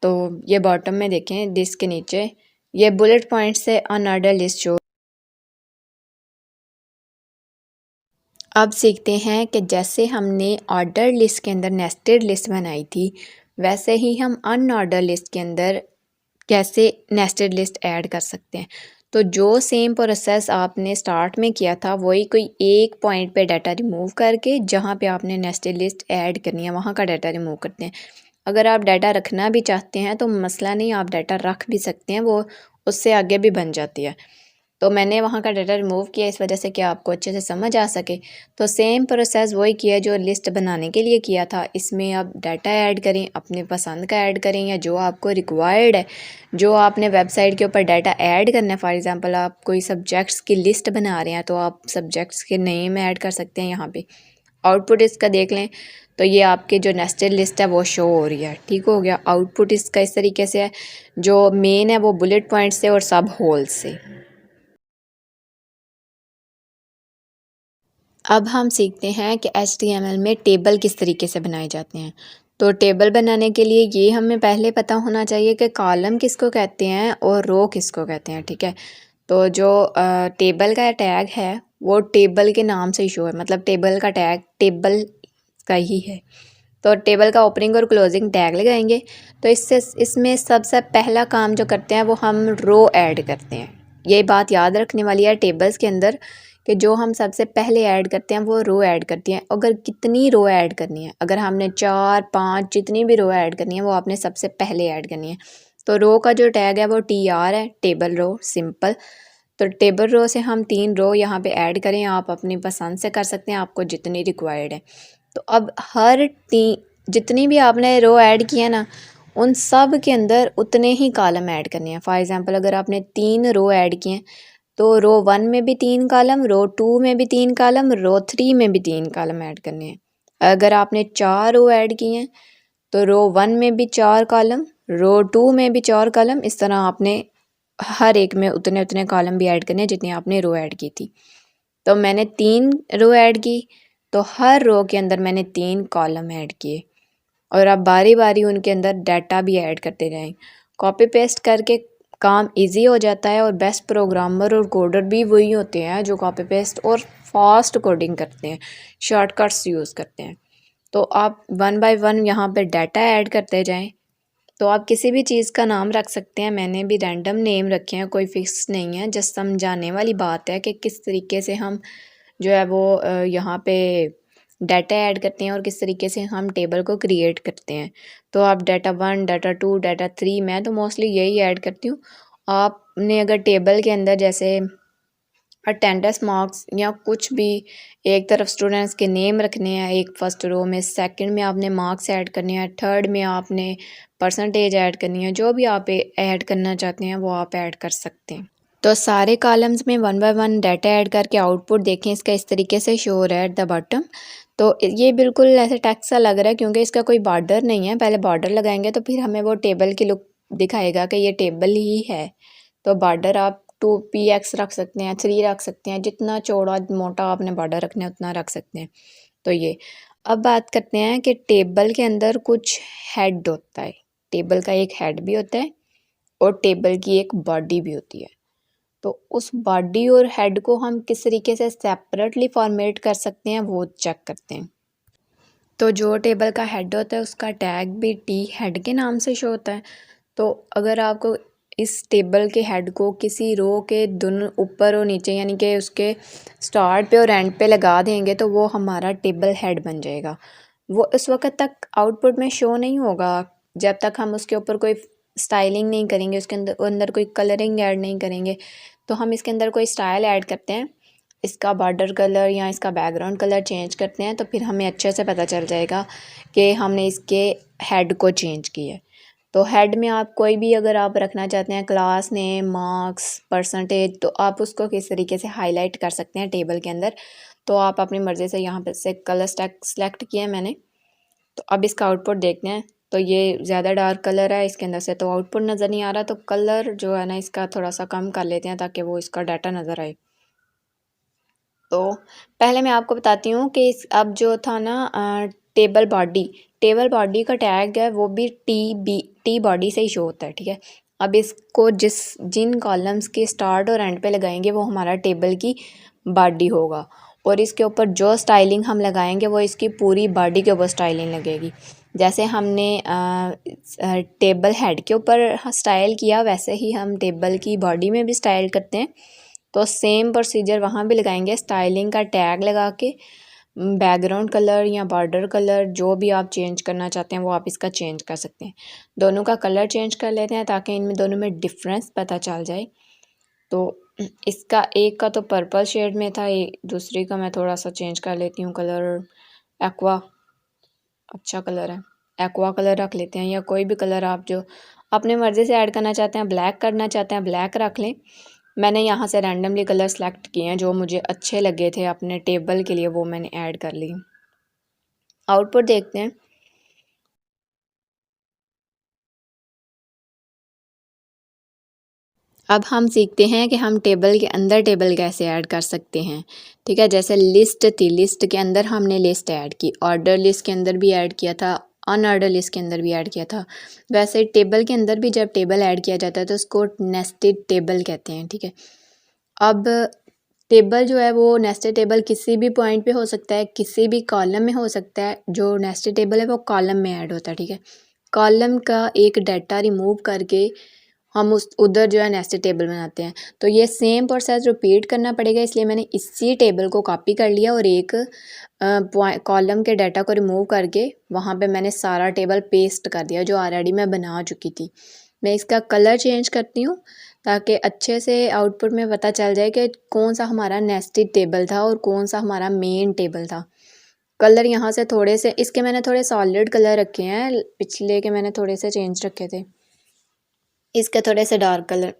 तो ये बॉटम में देखें, लिस्ट के नीचे ये बुलेट पॉइंट से अनऑर्डर लिस्ट शो। अब सीखते हैं कि जैसे हमने ऑर्डर लिस्ट के अंदर नेस्टेड लिस्ट बनाई थी, वैसे ही हम अनऑर्डर लिस्ट के अंदर कैसे नेस्टेड लिस्ट ऐड कर सकते हैं। तो जो सेम प्रोसेस आपने स्टार्ट में किया था वही कोई एक पॉइंट पे डाटा रिमूव करके जहाँ पे आपने नेस्टेड लिस्ट ऐड करनी है वहाँ का डाटा रिमूव करते हैं। अगर आप डाटा रखना भी चाहते हैं तो मसला नहीं, आप डाटा रख भी सकते हैं, वो उससे आगे भी बन जाती है। तो मैंने वहाँ का डाटा रिमूव किया इस वजह से कि आपको अच्छे से समझ आ सके। तो सेम प्रोसेस वही किया जो लिस्ट बनाने के लिए किया था। इसमें आप डाटा ऐड करें, अपने पसंद का ऐड करें या जो आपको रिक्वायर्ड है, जो आपने वेबसाइट के ऊपर डाटा ऐड करना है। फॉर एग्ज़ाम्पल आप कोई सब्जेक्ट्स की लिस्ट बना रहे हैं तो आप सब्जेक्ट्स के नेम ऐड कर सकते हैं यहाँ पे। आउटपुट इसका देख लें तो ये आपके जो नेस्टेड लिस्ट है वो शो हो रही है। ठीक हो गया। आउटपुट इसका इस तरीके से है, जो मेन है वो बुलेट पॉइंट से और सब होल से। अब हम सीखते हैं कि HTML में टेबल किस तरीके से बनाए जाते हैं। तो टेबल बनाने के लिए ये हमें पहले पता होना चाहिए कि कॉलम किसको कहते हैं और रो किसको कहते हैं। ठीक है। तो जो टेबल का टैग है वो टेबल के नाम से ही शो है, मतलब टेबल का टैग टेबल का ही है। तो टेबल का ओपनिंग और क्लोजिंग टैग लगाएंगे। तो इसमें सबसे पहला काम जो करते हैं वो हम रो ऐड करते हैं। ये बात याद रखने वाली है टेबल्स के अंदर कि जो हम सबसे पहले ऐड करते हैं वो रो ऐड करती हैं। अगर कितनी रो ऐड करनी है, अगर हमने 4 5 जितनी भी रो ऐड करनी है वो आपने सबसे पहले ऐड करनी है। तो रो का जो टैग है वो TR है, टेबल रो सिंपल। तो टेबल रो से हम 3 रो यहाँ पे ऐड करें, आप अपनी पसंद से कर सकते हैं, आपको जितनी रिक्वायर्ड है। तो अब जितनी भी आपने रो ऐड किया ना, उन सब के अंदर उतने ही कॉलम ऐड करने हैं। फॉर एग्ज़ाम्पल अगर आपने 3 रो ऐड किए हैं तो रो 1 में भी 3 कॉलम, रो 2 में भी 3 कॉलम, रो 3 में भी 3 कॉलम ऐड करने हैं। अगर आपने 4 रो ऐड किए हैं तो रो 1 में भी 4 कॉलम, रो 2 में भी 4 कॉलम। इस तरह आपने हर एक में उतने उतने कॉलम भी ऐड करने हैं जितनी आपने रो ऐड की थी। तो मैंने 3 रो ऐड की तो हर रो के अंदर मैंने 3 कॉलम ऐड किए और अब बारी बारी उनके अंदर डाटा भी ऐड करते जाएं। कॉपी पेस्ट करके काम इजी हो जाता है और बेस्ट प्रोग्रामर और कोडर भी वही होते हैं जो कॉपी पेस्ट और फास्ट कोडिंग करते हैं, शॉर्टकट्स यूज़ करते हैं। तो आप 1 बाय 1 यहाँ पे डाटा ऐड करते जाएं। तो आप किसी भी चीज़ का नाम रख सकते हैं, मैंने भी रैंडम नेम रखे हैं, कोई फिक्स नहीं है। जस्ट समझाने वाली बात है कि किस तरीके से हम जो है वो यहाँ पे डाटा ऐड करते हैं और किस तरीके से हम टेबल को क्रिएट करते हैं। तो आप डाटा 1, डाटा 2, डाटा 3, मैं तो मोस्टली यही ऐड करती हूँ। आपने अगर टेबल के अंदर जैसे अटेंडेंस मार्क्स या कुछ भी एक तरफ स्टूडेंट्स के नेम रखने हैं एक फर्स्ट रो में, सेकंड में आपने मार्क्स ऐड करने हैं, थर्ड में आपने परसेंटेज ऐड करनी है, जो भी आप ऐड करना चाहते हैं वो आप ऐड कर सकते हैं। तो सारे कॉलम्स में 1 बाय 1 डाटा ऐड करके आउटपुट देखें इसका इस तरीके से शो हो रहा है एट द बॉटम। तो ये बिल्कुल ऐसे टेक्स्ट सा लग रहा है क्योंकि इसका कोई बॉर्डर नहीं है। पहले बॉर्डर लगाएंगे तो फिर हमें वो टेबल की लुक दिखाएगा कि ये टेबल ही है। तो बॉर्डर आप 2px रख सकते हैं, 3 रख सकते हैं, जितना चौड़ा मोटा आपने बॉर्डर रखना है उतना रख सकते हैं। तो ये अब बात करते हैं कि टेबल के अंदर कुछ हेड होता है। टेबल का एक हेड भी होता है और टेबल की एक बॉडी भी होती है। तो उस बॉडी और हेड को हम किस तरीके से सेपरेटली फॉर्मेट कर सकते हैं वो चेक करते हैं। तो जो टेबल का हेड होता है उसका टैग भी टी हेड के नाम से शो होता है। तो अगर आपको इस टेबल के हेड को किसी रो के दोनों ऊपर और नीचे यानी कि उसके स्टार्ट पे और एंड पे लगा देंगे तो वो हमारा टेबल हेड बन जाएगा। वो उस वक्त तक आउटपुट में शो नहीं होगा जब तक हम उसके ऊपर कोई स्टाइलिंग नहीं करेंगे, उसके अंदर कोई कलरिंग ऐड नहीं करेंगे। तो हम इसके अंदर कोई स्टाइल ऐड करते हैं, इसका बॉर्डर कलर या इसका बैकग्राउंड कलर चेंज करते हैं तो फिर हमें अच्छे से पता चल जाएगा कि हमने इसके हेड को चेंज किया है। तो हेड में आप कोई भी अगर आप रखना चाहते हैं क्लास नेम, मार्क्स, परसेंटेज, तो आप उसको किस तरीके से हाईलाइट कर सकते हैं टेबल के अंदर। तो आप अपनी मर्ज़ी से यहाँ पे से कलर स्टैक सेलेक्ट किया है मैंने। तो अब इसका आउटपुट देखते हैं। तो ये ज़्यादा डार्क कलर है इसके अंदर से तो आउटपुट नज़र नहीं आ रहा। तो कलर जो है ना इसका थोड़ा सा कम कर लेते हैं ताकि वो इसका डाटा नज़र आए। तो पहले मैं आपको बताती हूँ कि इस अब जो था ना टेबल बॉडी का टैग है वो भी टी बॉडी से ही शो होता है। ठीक है। अब इसको जिन कॉलम्स के स्टार्ट और एंड पे लगाएंगे वो हमारा टेबल की बॉडी होगा और इसके ऊपर जो स्टाइलिंग हम लगाएंगे वो इसकी पूरी बॉडी के ऊपर स्टाइलिंग लगेगी। जैसे हमने टेबल हेड के ऊपर स्टाइल किया वैसे ही हम टेबल की बॉडी में भी स्टाइल करते हैं। तो सेम प्रोसीजर वहाँ भी लगाएंगे, स्टाइलिंग का टैग लगा के बैकग्राउंड कलर या बॉर्डर कलर जो भी आप चेंज करना चाहते हैं वो आप इसका चेंज कर सकते हैं। दोनों का कलर चेंज कर लेते हैं ताकि इनमें दोनों में डिफरेंस पता चल जाए। तो इसका एक का तो पर्पल शेड में था, दूसरी का मैं थोड़ा सा चेंज कर लेती हूँ कलर। एक्वा अच्छा कलर है, एक्वा कलर रख लेते हैं, या कोई भी कलर आप जो अपने मर्ज़ी से ऐड करना चाहते हैं। ब्लैक करना चाहते हैं ब्लैक रख लें। मैंने यहाँ से रैंडमली कलर सेलेक्ट किए हैं जो मुझे अच्छे लगे थे अपने टेबल के लिए, वो मैंने ऐड कर ली। आउटपुट देखते हैं। अब हम सीखते हैं कि हम टेबल के अंदर टेबल कैसे ऐड कर सकते हैं। ठीक है, जैसे लिस्ट थी, लिस्ट के अंदर हमने लिस्ट ऐड की, ऑर्डर लिस्ट के अंदर भी ऐड किया था, अनऑर्डर लिस्ट के अंदर भी ऐड किया था। वैसे टेबल के अंदर भी जब टेबल ऐड किया जाता है तो उसको नेस्टेड टेबल कहते हैं। ठीक है, अब टेबल जो है वो नेस्टेड टेबल किसी भी पॉइंट पे हो सकता है, किसी भी कॉलम में हो सकता है। जो नेस्टेड टेबल है वो कॉलम में ऐड होता है। ठीक है, कॉलम का एक डाटा रिमूव करके हम उस उधर जो है नेस्टेड टेबल बनाते हैं। तो ये सेम प्रोसेस रिपीट करना पड़ेगा, इसलिए मैंने इसी टेबल को कॉपी कर लिया और एक कॉलम के डाटा को रिमूव करके वहाँ पे मैंने सारा टेबल पेस्ट कर दिया जो ऑलरेडी मैं बना चुकी थी। मैं इसका कलर चेंज करती हूँ ताकि अच्छे से आउटपुट में पता चल जाए कि कौन सा हमारा नेस्टेड टेबल था और कौन सा हमारा मेन टेबल था। कलर यहाँ से थोड़े से इसके मैंने थोड़े सॉलिड कलर रखे हैं, पिछले के मैंने थोड़े से चेंज रखे थे, इसके थोड़े से डार्क कलर।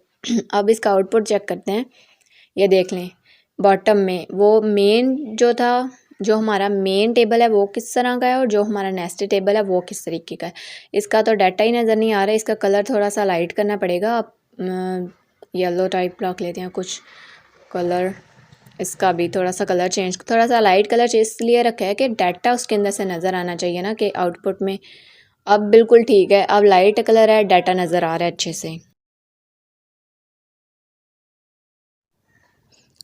अब इसका आउटपुट चेक करते हैं। ये देख लें बॉटम में वो मेन जो था, जो हमारा मेन टेबल है वो किस तरह का है और जो हमारा नेस्टेड टेबल है वो किस तरीके का है। इसका तो डाटा ही नज़र नहीं आ रहा है, इसका कलर थोड़ा सा लाइट करना पड़ेगा। आप येलो टाइप रख लेते हैं कुछ कलर, इसका भी थोड़ा सा कलर चेंज, थोड़ा सा लाइट कलर इसलिए रखा है कि डाटा उसके अंदर से नज़र आना चाहिए ना कि आउटपुट में। अब बिल्कुल ठीक है, अब लाइट कलर है, डाटा नज़र आ रहा है अच्छे से।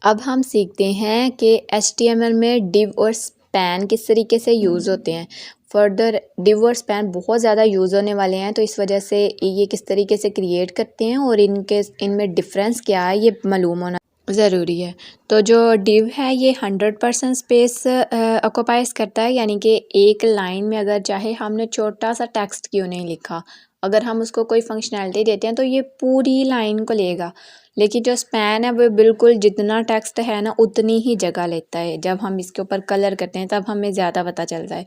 अब हम सीखते हैं कि HTML में डिव और स्पैन किस तरीके से यूज़ होते हैं। फर्दर डिव और स्पैन बहुत ज़्यादा यूज़ होने वाले हैं, तो इस वजह से ये किस तरीके से क्रिएट करते हैं और इनमें डिफरेंस क्या है ये मालूम होना ज़रूरी है। तो जो डिव है ये 100% स्पेस ऑक्यूपाइज करता है, यानी कि एक लाइन में अगर चाहे हमने छोटा सा टेक्स्ट क्यों नहीं लिखा, अगर हम उसको कोई फंक्शनैलिटी देते हैं तो ये पूरी लाइन को लेगा। लेकिन जो स्पैन है वो बिल्कुल जितना टेक्स्ट है ना उतनी ही जगह लेता है। जब हम इसके ऊपर कलर करते हैं तब हमें ज़्यादा पता चलता है।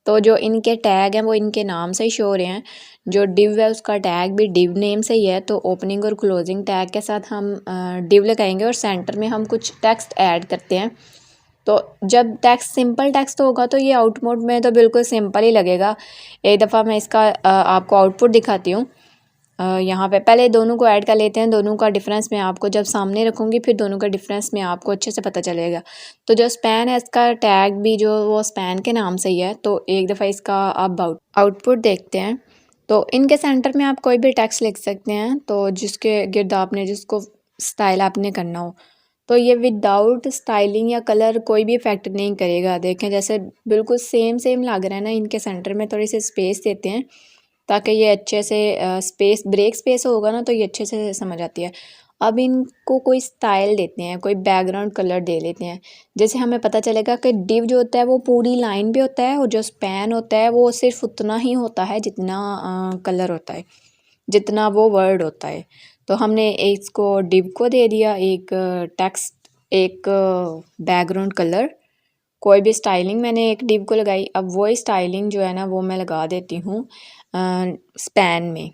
तो जो इनके टैग हैं वो इनके नाम से ही शो हो रहे हैं। जो डिव है उसका टैग भी डिव नेम से ही है, तो ओपनिंग और क्लोजिंग टैग के साथ हम डिव लगाएंगे और सेंटर में हम कुछ टेक्स्ट ऐड करते हैं। तो जब टेक्स्ट सिंपल टेक्स्ट होगा तो ये आउटपुट में तो बिल्कुल सिंपल ही लगेगा। एक दफ़ा मैं इसका आपको आउटपुट दिखाती हूँ। यहाँ पे पहले दोनों को ऐड कर लेते हैं, दोनों का डिफरेंस मैं आपको जब सामने रखूँगी फिर दोनों का डिफरेंस में आपको अच्छे से पता चलेगा। तो जो स्पैन है इसका टैग भी जो वो स्पैन के नाम से ही है। तो एक दफ़ा इसका आप आउटपुट देखते हैं। तो इनके सेंटर में आप कोई भी टेक्स्ट लिख सकते हैं, तो जिसके गिर्द आपने जिसको स्टाइल आपने करना हो। तो ये विदाउट स्टाइलिंग या कलर कोई भी इफ़ेक्ट नहीं करेगा। देखें जैसे बिल्कुल सेम सेम लग रहा है ना। इनके सेंटर में थोड़ी सी स्पेस देते हैं ताकि ये अच्छे से स्पेस ब्रेक स्पेस होगा ना तो ये अच्छे से समझ आती है। अब इनको कोई स्टाइल देते हैं, कोई बैकग्राउंड कलर दे लेते हैं, जैसे हमें पता चलेगा कि डिव जो होता है वो पूरी लाइन पे होता है और जो स्पैन होता है वो सिर्फ उतना ही होता है जितना कलर होता है, जितना वो वर्ड होता है। तो हमने इसको डिव को दे दिया एक टेक्स्ट, एक बैकग्राउंड कलर, कोई भी स्टाइलिंग मैंने एक डिव को लगाई। अब वही स्टाइलिंग जो है ना वो मैं लगा देती हूँ स्पैन में।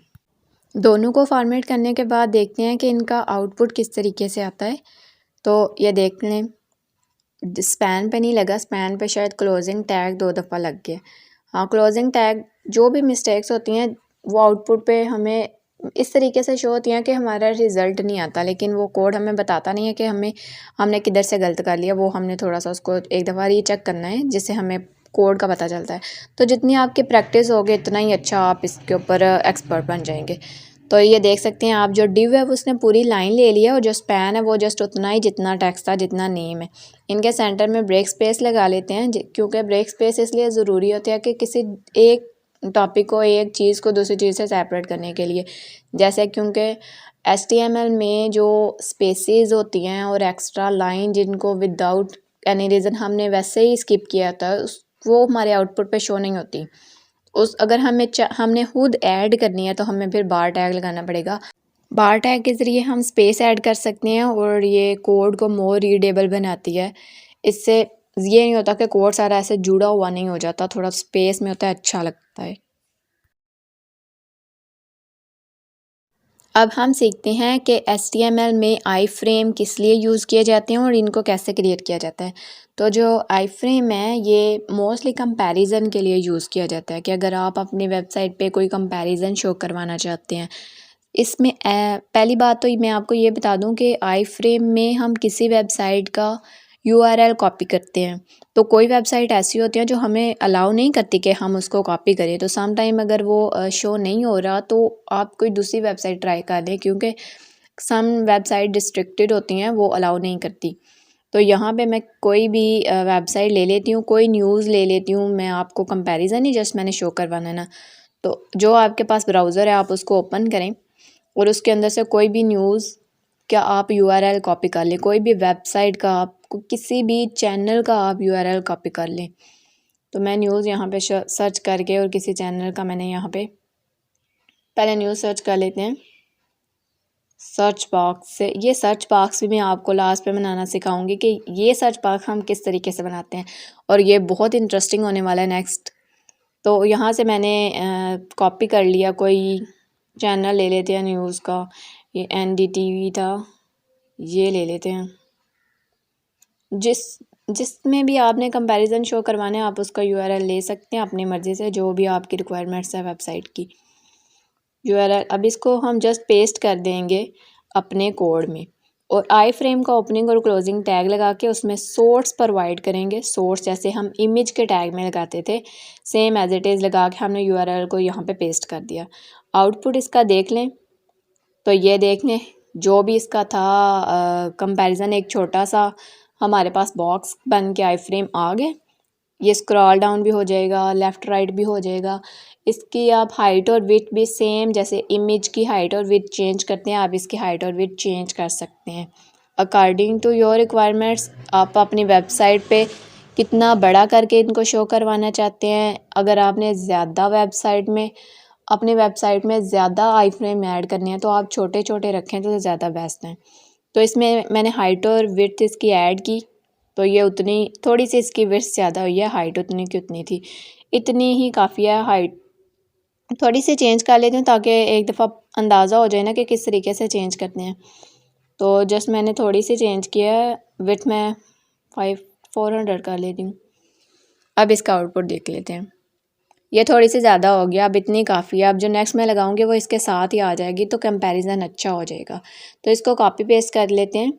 दोनों को फॉर्मेट करने के बाद देखते हैं कि इनका आउटपुट किस तरीके से आता है। तो ये देख लें स्पैन पे नहीं लगा, स्पैन पे शायद क्लोजिंग टैग 2 दफ़ा लग गया। हाँ, क्लोजिंग टैग जो भी मिस्टेक्स होती हैं वो आउटपुट पे हमें इस तरीके से शो होती हैं कि हमारा रिज़ल्ट नहीं आता, लेकिन वो कोड हमें बताता नहीं है कि हमने किधर से गलत कर लिया। वो हमने थोड़ा सा उसको एक दफ़ा रीचेक करना है जिससे हमें कोड का पता चलता है। तो जितनी आपकी प्रैक्टिस होगी इतना ही अच्छा आप इसके ऊपर एक्सपर्ट बन जाएंगे। तो ये देख सकते हैं आप, जो डिव है उसने पूरी लाइन ले लिया और जो स्पैन है वो जस्ट उतना ही जितना टेक्स्ट था, जितना नेम है। इनके सेंटर में ब्रेक स्पेस लगा लेते हैं, क्योंकि ब्रेक स्पेस इसलिए ज़रूरी होती है कि किसी एक टॉपिक को, एक चीज़ को दूसरी चीज़ से सेपरेट करने के लिए। जैसे क्योंकि HTML में जो स्पेसेस होती हैं और एक्स्ट्रा लाइन जिनको विदाउट एनी रीज़न हमने वैसे ही स्किप किया था वो हमारे आउटपुट पे शो नहीं होती। उस अगर हमने खुद ऐड करनी है तो हमें फिर बार टैग लगाना पड़ेगा। बार टैग के ज़रिए हम स्पेस ऐड कर सकते हैं और ये कोड को मोर रीडेबल बनाती है। इससे ये नहीं होता कि कोड सारा ऐसे जुड़ा हुआ नहीं हो जाता, थोड़ा स्पेस में होता है, अच्छा लगता है। अब हम सीखते हैं कि HTML में आई फ्रेम किस लिए यूज़ किए जाते हैं और इनको कैसे क्रिएट किया जाता है। तो जो आई फ्रेम है ये मोस्टली कंपैरिजन के लिए यूज़ किया जाता है कि अगर आप अपनी वेबसाइट पे कोई कंपैरिजन शो करवाना चाहते हैं। इसमें पहली बात तो मैं आपको ये बता दूं कि आई फ्रेम में हम किसी वेबसाइट का URL कॉपी करते हैं। तो कोई वेबसाइट ऐसी होती है जो हमें अलाउ नहीं करती कि हम उसको कॉपी करें, तो सम टाइम अगर वो शो नहीं हो रहा तो आप कोई दूसरी वेबसाइट ट्राई कर लें, क्योंकि सम वेबसाइट रिस्ट्रिक्टेड होती हैं, वो अलाउ नहीं करती। तो यहाँ पे मैं कोई भी वेबसाइट ले लेती हूँ, कोई न्यूज़ ले लेती हूँ। मैं आपको कंपैरिजन ही जस्ट मैंने शो करवाना है ना। तो जो आपके पास ब्राउज़र है आप उसको ओपन करें और उसके अंदर से कोई भी न्यूज़ का आप URL कॉपी कर लें, कोई भी वेबसाइट का, आपको किसी भी चैनल का आप URL कॉपी कर लें। तो मैं न्यूज़ यहाँ पे सर्च करके और किसी चैनल का मैंने यहाँ पे पहले न्यूज़ सर्च कर लेते हैं सर्च बॉक्स से। ये सर्च बॉक्स भी मैं आपको लास्ट पे बनाना सिखाऊंगी कि ये सर्च बॉक्स हम किस तरीके से बनाते हैं, और ये बहुत इंटरेस्टिंग होने वाला है नेक्स्ट। तो यहाँ से मैंने कॉपी कर लिया, कोई चैनल ले लेते हैं न्यूज़ का, ये NDTV था, ये ले लेते हैं। जिसमें भी आपने कंपैरिजन शो करवाना है आप उसका URL ले सकते हैं अपनी मर्ज़ी से, जो भी आपकी रिक्वायरमेंट्स है वेबसाइट की URL। अब इसको हम जस्ट पेस्ट कर देंगे अपने कोड में, और आई फ्रेम का ओपनिंग और क्लोजिंग टैग लगा के उसमें सोर्स प्रोवाइड करेंगे। सोर्स जैसे हम इमेज के टैग में लगाते थे, सेम एज इट इज़ लगा के हमने URL को यहाँ पे पेस्ट कर दिया। आउटपुट इसका देख लें, तो ये देख लें जो भी इसका था कंपैरिजन, एक छोटा सा हमारे पास बॉक्स बन के आई फ्रेम आ गए। ये स्क्रॉल डाउन भी हो जाएगा, लेफ़्ट राइट भी हो जाएगा। इसकी आप हाइट और विड्थ भी सेम जैसे इमेज की हाइट और विड्थ चेंज करते हैं, आप इसकी हाइट और विड्थ चेंज कर सकते हैं अकॉर्डिंग टू योर रिक्वायरमेंट्स। आप अपनी वेबसाइट पे कितना बड़ा करके इनको शो करवाना चाहते हैं। अगर आपने अपनी वेबसाइट में ज़्यादा आई फ्रेम ऐड करने हैं तो आप छोटे छोटे रखें तो ज़्यादा बेस्ट हैं। तो इसमें मैंने हाइट और विड्थ इसकी ऐड की, तो ये उतनी थोड़ी सी इसकी विड्थ ज़्यादा हुई है, हाइट उतनी की उतनी थी, इतनी ही काफ़ी है। हाइट थोड़ी सी चेंज कर लेती हूँ ताकि एक दफ़ा अंदाज़ा हो जाए ना कि किस तरीके से चेंज करते हैं। तो जस्ट मैंने थोड़ी सी चेंज किया है, विड्थ मैं 400 कर लेती हूँ। अब इसका आउटपुट देख लेते हैं। ये थोड़ी सी ज़्यादा हो गया, अब इतनी काफ़ी है। अब जो नेक्स्ट मैं लगाऊंगी वो इसके साथ ही आ जाएगी, तो कंपैरिजन अच्छा हो जाएगा। तो इसको कॉपी पेस्ट कर लेते हैं,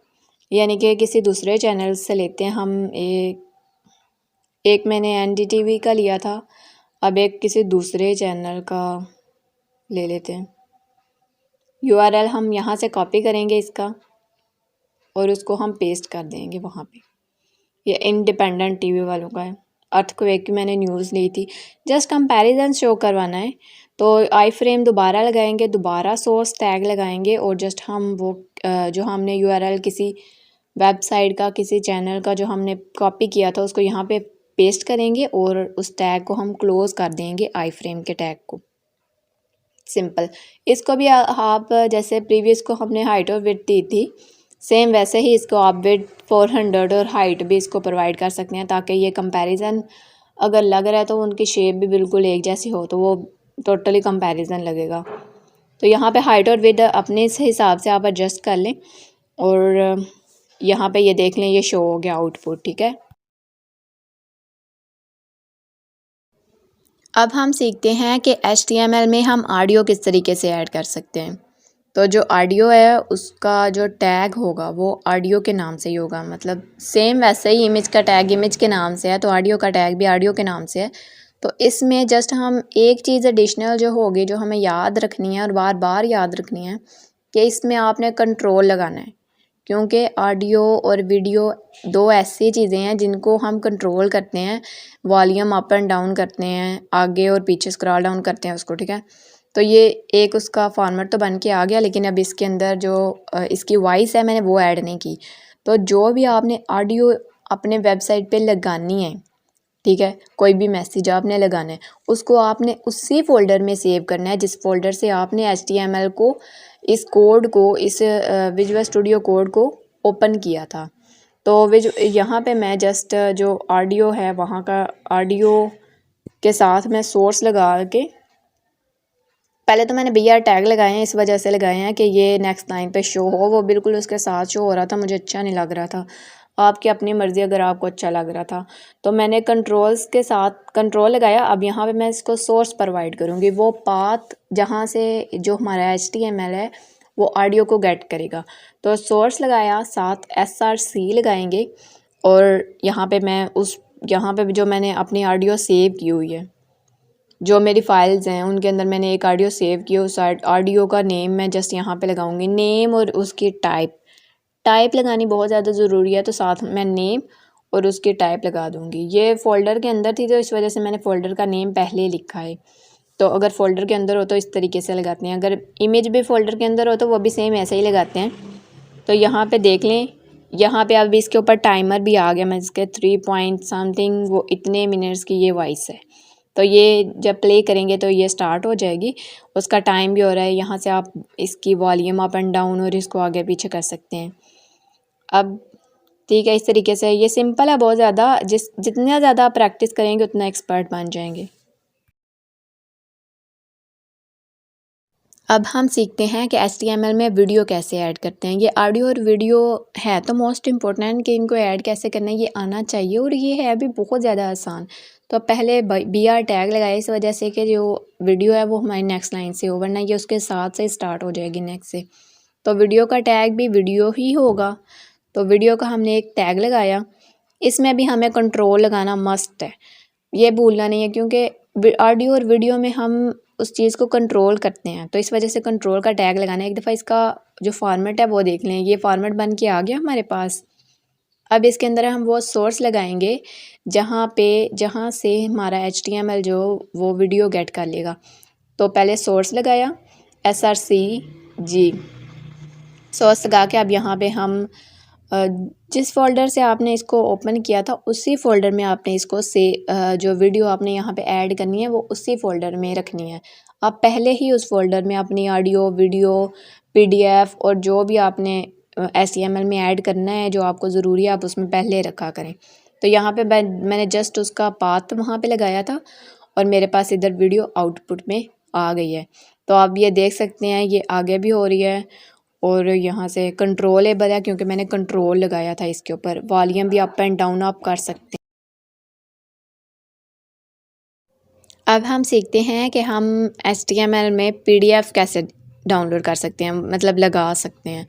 यानी कि किसी दूसरे चैनल से लेते हैं हम। एक मैंने NDTV का लिया था, अब एक किसी दूसरे चैनल का ले लेते हैं। URL हम यहाँ से कॉपी करेंगे इसका और उसको हम पेस्ट कर देंगे वहाँ पे। ये इंडिपेंडेंट TV वालों का है, अर्थक्वेक की मैंने न्यूज़ ली थी। जस्ट कंपैरिजन शो करवाना है, तो आई फ्रेम दोबारा लगाएंगे, दोबारा सोर्स टैग लगाएंगे और जस्ट हम वो जो हमने URL किसी वेबसाइट का, किसी चैनल का जो हमने कॉपी किया था उसको यहाँ पे पेस्ट करेंगे और उस टैग को हम क्लोज़ कर देंगे आई फ्रेम के टैग को। सिंपल। इसको भी आप जैसे प्रीवियस को हमने हाइट और विड्थ दी थी, सेम वैसे ही इसको आप विड्थ 400 और हाइट भी इसको प्रोवाइड कर सकते हैं, ताकि ये कंपैरिजन अगर लग रहा है तो उनकी शेप भी बिल्कुल एक जैसी हो, तो वो टोटली कंपैरिजन लगेगा। तो यहाँ पे हाइट और विड्थ अपने हिसाब से आप एडजस्ट कर लें, और यहाँ पे ये देख लें ये शो हो गया आउटपुट, ठीक है। अब हम सीखते हैं कि HTML में हम ऑडियो किस तरीके से ऐड कर सकते हैं। तो जो ऑडियो है उसका जो टैग होगा वो ऑडियो के नाम से ही होगा, मतलब सेम वैसे ही इमेज का टैग इमेज के नाम से है तो ऑडियो का टैग भी ऑडियो के नाम से है। तो इसमें जस्ट हम एक चीज़ एडिशनल जो होगी, जो हमें याद रखनी है और बार बार याद रखनी है, कि इसमें आपने कंट्रोल लगाना है, क्योंकि ऑडियो और वीडियो दो ऐसी चीज़ें हैं जिनको हम कंट्रोल करते हैं, वॉल्यूम अप एंड डाउन करते हैं, आगे और पीछे स्क्रॉल डाउन करते हैं उसको, ठीक है। तो ये एक उसका फॉर्मेट तो बन के आ गया, लेकिन अब इसके अंदर जो इसकी वॉइस है मैंने वो ऐड नहीं की। तो जो भी आपने ऑडियो अपने वेबसाइट पे लगानी है ठीक है। कोई भी मैसेज आपने लगाना है उसको आपने उसी फोल्डर में सेव करना है जिस फोल्डर से आपने HTML को, इस कोड को, इस विजुअल स्टूडियो कोड को ओपन किया था। तो यहाँ पे मैं जस्ट जो ऑडियो है वहाँ का ऑडियो के साथ मैं सोर्स लगा के, पहले तो मैंने BR टैग लगाए हैं, इस वजह से लगाए हैं कि ये नेक्स्ट लाइन पे शो हो, वो बिल्कुल उसके साथ शो हो रहा था, मुझे अच्छा नहीं लग रहा था। आपकी अपनी मर्ज़ी, अगर आपको अच्छा लग रहा था तो मैंने कंट्रोल्स के साथ कंट्रोल लगाया। अब यहाँ पे मैं इसको सोर्स प्रोवाइड करूँगी, वो पाथ जहाँ से जो हमारा HTML है वो ऑडियो को गेट करेगा। तो सोर्स लगाया, साथ SRC लगाएंगे और यहाँ पे मैं यहाँ पे जो मैंने अपनी ऑडियो सेव की हुई है, जो मेरी फाइल्स हैं उनके अंदर मैंने एक ऑडियो सेव की, उस ऑडियो का नेम मैं जस्ट यहाँ पे लगाऊंगी, नेम और उसकी टाइप लगानी बहुत ज़्यादा ज़रूरी है, तो साथ मैं नेम और उसकी टाइप लगा दूँगी। ये फ़ोल्डर के अंदर थी तो इस वजह से मैंने फ़ोल्डर का नेम पहले ही लिखा है। तो अगर फ़ोल्डर के अंदर हो तो इस तरीके से लगाते हैं, अगर इमेज भी फ़ोल्डर के अंदर हो तो वो भी सेम ऐसे ही लगाते हैं। तो यहाँ पे देख लें, यहाँ पे अब इसके ऊपर टाइमर भी आ गया, मैं इसके 3 पॉइंट समथिंग वो इतने मिनट्स की ये वॉइस है। तो ये जब प्ले करेंगे तो ये स्टार्ट हो जाएगी, उसका टाइम भी हो रहा है। यहाँ से आप इसकी वॉल्यूम अप एंड डाउन और इसको आगे पीछे कर सकते हैं। अब ठीक है, इस तरीके से ये सिंपल है बहुत ज़्यादा, जितना ज़्यादा आप प्रैक्टिस करेंगे उतना एक्सपर्ट बन जाएंगे। अब हम सीखते हैं कि HTML में वीडियो कैसे ऐड करते हैं। ये ऑडियो और वीडियो है तो मोस्ट इम्पोर्टेंट कि इनको ऐड कैसे करना है ये आना चाहिए, और ये है भी बहुत ज़्यादा आसान। तो पहले BR टैग लगाए इस वजह से कि जो वीडियो है वो हमारी नेक्स्ट लाइन से हो, वरना ये उसके साथ से स्टार्ट हो जाएगी नेक्स्ट से। तो वीडियो का टैग भी वीडियो ही होगा। तो वीडियो का हमने एक टैग लगाया, इसमें भी हमें कंट्रोल लगाना मस्ट है, ये भूलना नहीं है, क्योंकि ऑडियो और वीडियो में हम उस चीज़ को कंट्रोल करते हैं, तो इस वजह से कंट्रोल का टैग लगाना है। एक दफ़ा इसका जो फॉर्मेट है वो देख लें, ये फॉर्मेट बन के आ गया हमारे पास। अब इसके अंदर हम वो सोर्स लगाएंगे जहाँ से हमारा HTML जो वो वीडियो गेट कर लेगा। तो पहले सोर्स लगाया, SRC जी सोर्स लगा के अब यहाँ पे हम जिस फोल्डर से आपने इसको ओपन किया था उसी फोल्डर में आपने इसको जो वीडियो आपने यहाँ पे ऐड करनी है वो उसी फोल्डर में रखनी है। आप पहले ही उस फोल्डर में अपनी ऑडियो, वीडियो, PDF और जो भी आपने HTML में ऐड करना है जो आपको ज़रूरी है आप उसमें पहले रखा करें। तो यहाँ पे मैंने जस्ट उसका पाथ वहाँ पे लगाया था और मेरे पास इधर वीडियो आउटपुट में आ गई है। तो आप ये देख सकते हैं ये आगे भी हो रही है और यहाँ से कंट्रोलेबल है क्योंकि मैंने कंट्रोल लगाया था इसके ऊपर। वॉल्यूम भी अप एंड डाउन आप कर सकते हैं। अब हम सीखते हैं कि हम HTML में PDF कैसे डाउनलोड कर सकते हैं, मतलब लगा सकते हैं।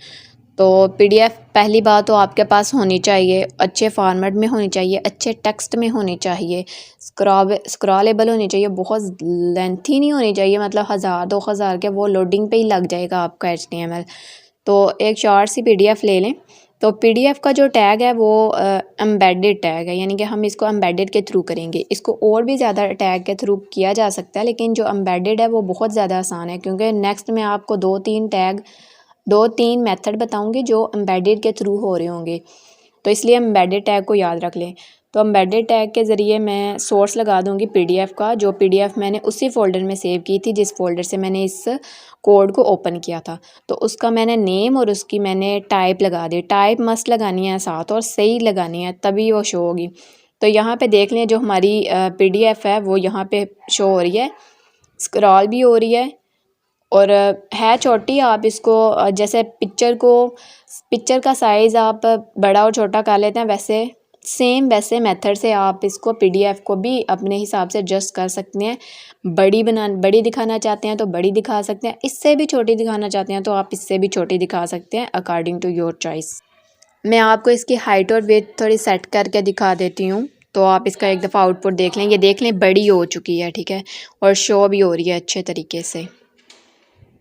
तो PDF पहली बात तो आपके पास होनी चाहिए, अच्छे फॉर्मेट में होनी चाहिए, अच्छे टेक्स्ट में होनी चाहिए, स्क्रॉलेबल होनी चाहिए, बहुत लेंथी नहीं होनी चाहिए, मतलब 1000-2000 के वो लोडिंग पे ही लग जाएगा आपका HTML। तो एक शॉर्ट सी PDF ले लें। तो PDF का जो टैग है वो एम्बेडेड टैग है, यानी कि हम इसको एम्बेडेड के थ्रू करेंगे। इसको और भी ज़्यादा टैग के थ्रू किया जा सकता है, लेकिन जो एम्बेडेड है वो बहुत ज़्यादा आसान है, क्योंकि नेक्स्ट में आपको 2-3 मेथड बताऊंगी जो एम्बेडेड के थ्रू हो रहे होंगे। तो इसलिए एम्बेडेड टैग को याद रख लें। तो एम्बेडेड टैग के ज़रिए मैं सोर्स लगा दूंगी PDF का, जो PDF मैंने उसी फोल्डर में सेव की थी जिस फोल्डर से मैंने इस कोड को ओपन किया था। तो उसका मैंने नेम और उसकी मैंने टाइप लगा दी। टाइप मस्त लगानी है साथ और सही लगानी है तभी वो शो होगी। तो यहाँ पे देख लें जो हमारी PDF है वो यहाँ पे शो हो रही है, स्क्रॉल भी हो रही है और है छोटी। आप इसको जैसे पिक्चर का साइज़ आप बड़ा और छोटा कर लेते हैं, वैसे मेथड से आप इसको PDF को भी अपने हिसाब से एडजस्ट कर सकते हैं। बड़ी दिखाना चाहते हैं तो बड़ी दिखा सकते हैं, इससे भी छोटी दिखाना चाहते हैं तो आप इससे भी छोटी दिखा सकते हैं, अकॉर्डिंग टू योर चॉइस। मैं आपको इसकी हाइट और वेट थोड़ी सेट करके दिखा देती हूँ, तो आप इसका एक दफ़ा आउटपुट देख लें। ये देख लें बड़ी हो चुकी है, ठीक है, और शो भी हो रही है अच्छे तरीके से।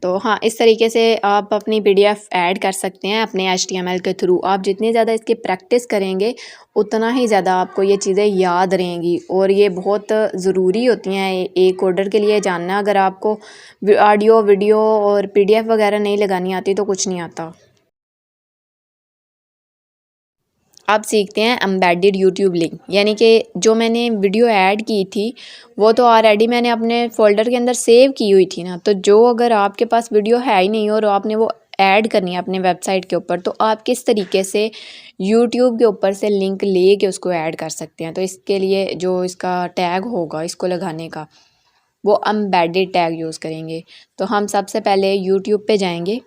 तो हाँ, इस तरीके से आप अपनी PDF ऐड कर सकते हैं अपने HTML के थ्रू। आप जितनी ज़्यादा इसकी प्रैक्टिस करेंगे उतना ही ज़्यादा आपको ये चीज़ें याद रहेंगी, और ये बहुत ज़रूरी होती हैं एक कोडर के लिए जानना। अगर आपको ऑडियो, वीडियो और PDF वगैरह नहीं लगानी आती तो कुछ नहीं आता। अब सीखते हैं एम्बेडेड यूट्यूब लिंक, यानी कि जो मैंने वीडियो ऐड की थी वो तो ऑलरेडी मैंने अपने फ़ोल्डर के अंदर सेव की हुई थी ना, तो जो अगर आपके पास वीडियो है ही नहीं और आपने वो ऐड करनी है अपने वेबसाइट के ऊपर, तो आप किस तरीके से यूट्यूब के ऊपर से लिंक ले के उसको ऐड कर सकते हैं। तो इसके लिए जो इसका टैग होगा इसको लगाने का, वो एम्बेडेड टैग यूज़ करेंगे। तो हम सबसे पहले यूट्यूब पे जाएंगे,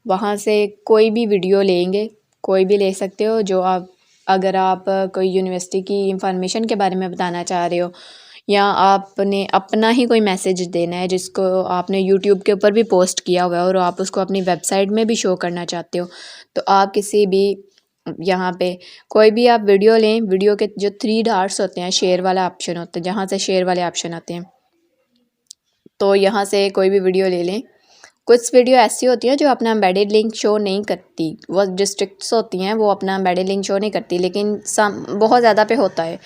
वहाँ से कोई भी वीडियो लेंगे, कोई भी ले सकते हो जो आप, अगर आप कोई यूनिवर्सिटी की इंफॉर्मेशन के बारे में बताना चाह रहे हो या आपने अपना ही कोई मैसेज देना है जिसको आपने यूट्यूब के ऊपर भी पोस्ट किया हुआ है और आप उसको अपनी वेबसाइट में भी शो करना चाहते हो, तो आप किसी भी यहाँ पे कोई भी आप वीडियो लें, वीडियो के जो 3 डॉट्स होते हैं, शेयर वाला ऑप्शन होता है, जहाँ से शेयर वाले ऑप्शन आते हैं, तो यहाँ से कोई भी वीडियो ले लें। कुछ वीडियो ऐसी होती हैं जो अपना एम्बेडेड लिंक शो नहीं करती, वो डिस्ट्रिक्ट्स होती हैं वो अपना एम्बेडेड लिंक शो नहीं करती, लेकिन सम बहुत ज़्यादा पे होता है।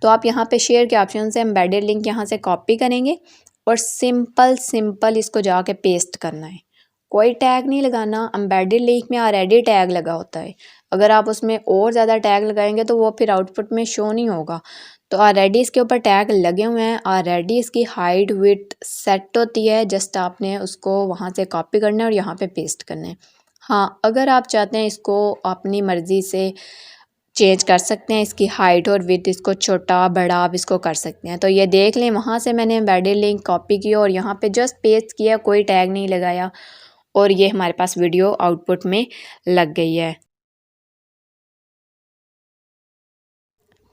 तो आप यहाँ पे शेयर के ऑप्शन से एम्बेडेड लिंक यहाँ से कॉपी करेंगे और सिंपल इसको जाके पेस्ट करना है। कोई टैग नहीं लगाना, एम्बेडेड लिंक में ऑलरेडी टैग लगा होता है। अगर आप उसमें और ज़्यादा टैग लगाएंगे तो वो फिर आउटपुट में शो नहीं होगा। तो ऑलरेडी इसके ऊपर टैग लगे हुए हैं, ऑलरेडी इसकी हाइट विड्थ सेट होती है, जस्ट आपने उसको वहाँ से कॉपी करना है और यहाँ पे पेस्ट करना है। हाँ, अगर आप चाहते हैं इसको अपनी मर्ज़ी से चेंज कर सकते हैं, इसकी हाइट और विड्थ, इसको छोटा बड़ा आप इसको कर सकते हैं। तो ये देख लें, वहाँ से मैंने एम्बेडेड लिंक कॉपी की और यहाँ पे जस्ट पेस्ट किया, कोई टैग नहीं लगाया और ये हमारे पास वीडियो आउटपुट में लग गई है।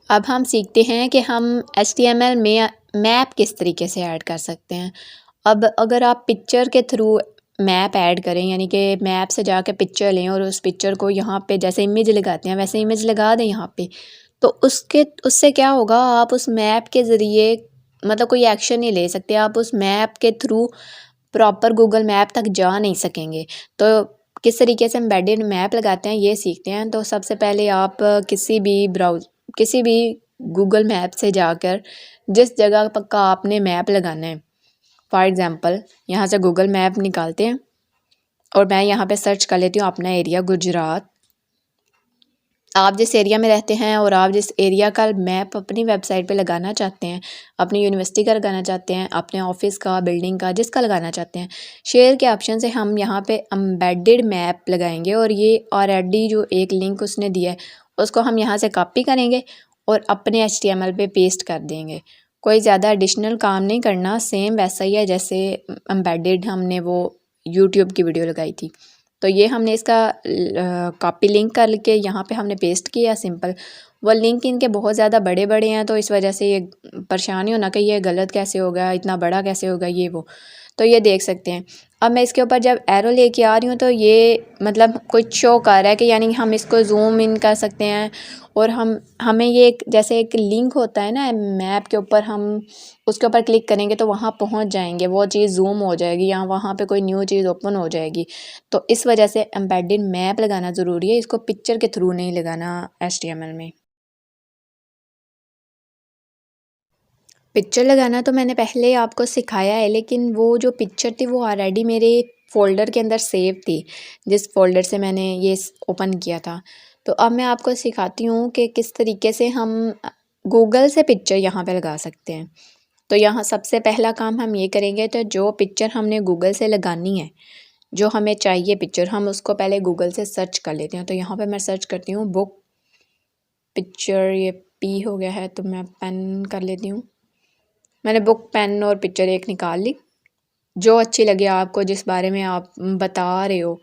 अब हम सीखते हैं कि हम HTML में मैप किस तरीके से ऐड कर सकते हैं। अब अगर आप पिक्चर के थ्रू मैप ऐड करें, यानी कि मैप से जाके पिक्चर लें और उस पिक्चर को यहाँ पे जैसे इमेज लगाते हैं वैसे इमेज लगा दें यहाँ पे, तो उससे क्या होगा, आप उस मैप के ज़रिए मतलब कोई एक्शन नहीं ले सकते, आप उस मैप के थ्रू प्रॉपर गूगल मैप तक जा नहीं सकेंगे। तो किस तरीके से एम्बेडेड मैप लगाते हैं ये सीखते हैं। तो सबसे पहले आप किसी भी गूगल मैप से जाकर जिस जगह का आपने मैप लगाना है, फॉर एग्ज़ाम्पल यहाँ से गूगल मैप निकालते हैं और मैं यहाँ पे सर्च कर लेती हूँ अपना एरिया गुजरात। आप जिस एरिया में रहते हैं और आप जिस एरिया का मैप अपनी वेबसाइट पे लगाना चाहते हैं, अपनी यूनिवर्सिटी का लगाना चाहते हैं, अपने ऑफिस का, बिल्डिंग का, जिसका लगाना चाहते हैं, शेयर के ऑप्शन से हम यहाँ पे एम्बेडेड मैप लगाएंगे और ये ऑलरेडी जो एक लिंक उसने दिया है उसको हम यहाँ से कॉपी करेंगे और अपने HTML पे पेस्ट कर देंगे। कोई ज़्यादा एडिशनल काम नहीं करना, सेम वैसा ही है जैसे एम्बेडेड हमने वो यूट्यूब की वीडियो लगाई थी। तो ये हमने इसका कॉपी लिंक करके यहाँ पे हमने पेस्ट किया सिंपल। वो लिंक इनके बहुत ज़्यादा बड़े बड़े हैं, तो इस वजह से ये परेशानी होना कि ये गलत कैसे होगा, इतना बड़ा कैसे होगा ये वो। तो ये देख सकते हैं। अब मैं इसके ऊपर जब एरो लेके आ रही हूँ तो ये मतलब कुछ शो कर रहा है कि यानी हम इसको ज़ूम इन कर सकते हैं और हमें ये एक जैसे एक लिंक होता है ना मैप के ऊपर, हम उसके ऊपर क्लिक करेंगे तो वहाँ पहुँच जाएंगे, वो चीज़ ज़ूम हो जाएगी या वहाँ पे कोई न्यू चीज़ ओपन हो जाएगी। तो इस वजह से एम्बेडेड मैप लगाना ज़रूरी है, इसको पिक्चर के थ्रू नहीं लगाना HTML में। पिक्चर लगाना तो मैंने पहले आपको सिखाया है, लेकिन वो जो पिक्चर थी वो ऑलरेडी मेरे फ़ोल्डर के अंदर सेव थी, जिस फ़ोल्डर से मैंने ये ओपन किया था। तो अब मैं आपको सिखाती हूँ कि किस तरीके से हम गूगल से पिक्चर यहाँ पे लगा सकते हैं। तो यहाँ सबसे पहला काम हम ये करेंगे, तो जो पिक्चर हमने गूगल से लगानी है, जो हमें चाहिए पिक्चर, हम उसको पहले गूगल से सर्च कर लेते हैं। तो यहाँ पे मैं सर्च करती हूँ बुक पिक्चर, ये पी हो गया है तो मैं पेन कर लेती हूँ। मैंने बुक, पेन और पिक्चर एक निकाल ली, जो अच्छी लगे आपको, जिस बारे में आप बता रहे हो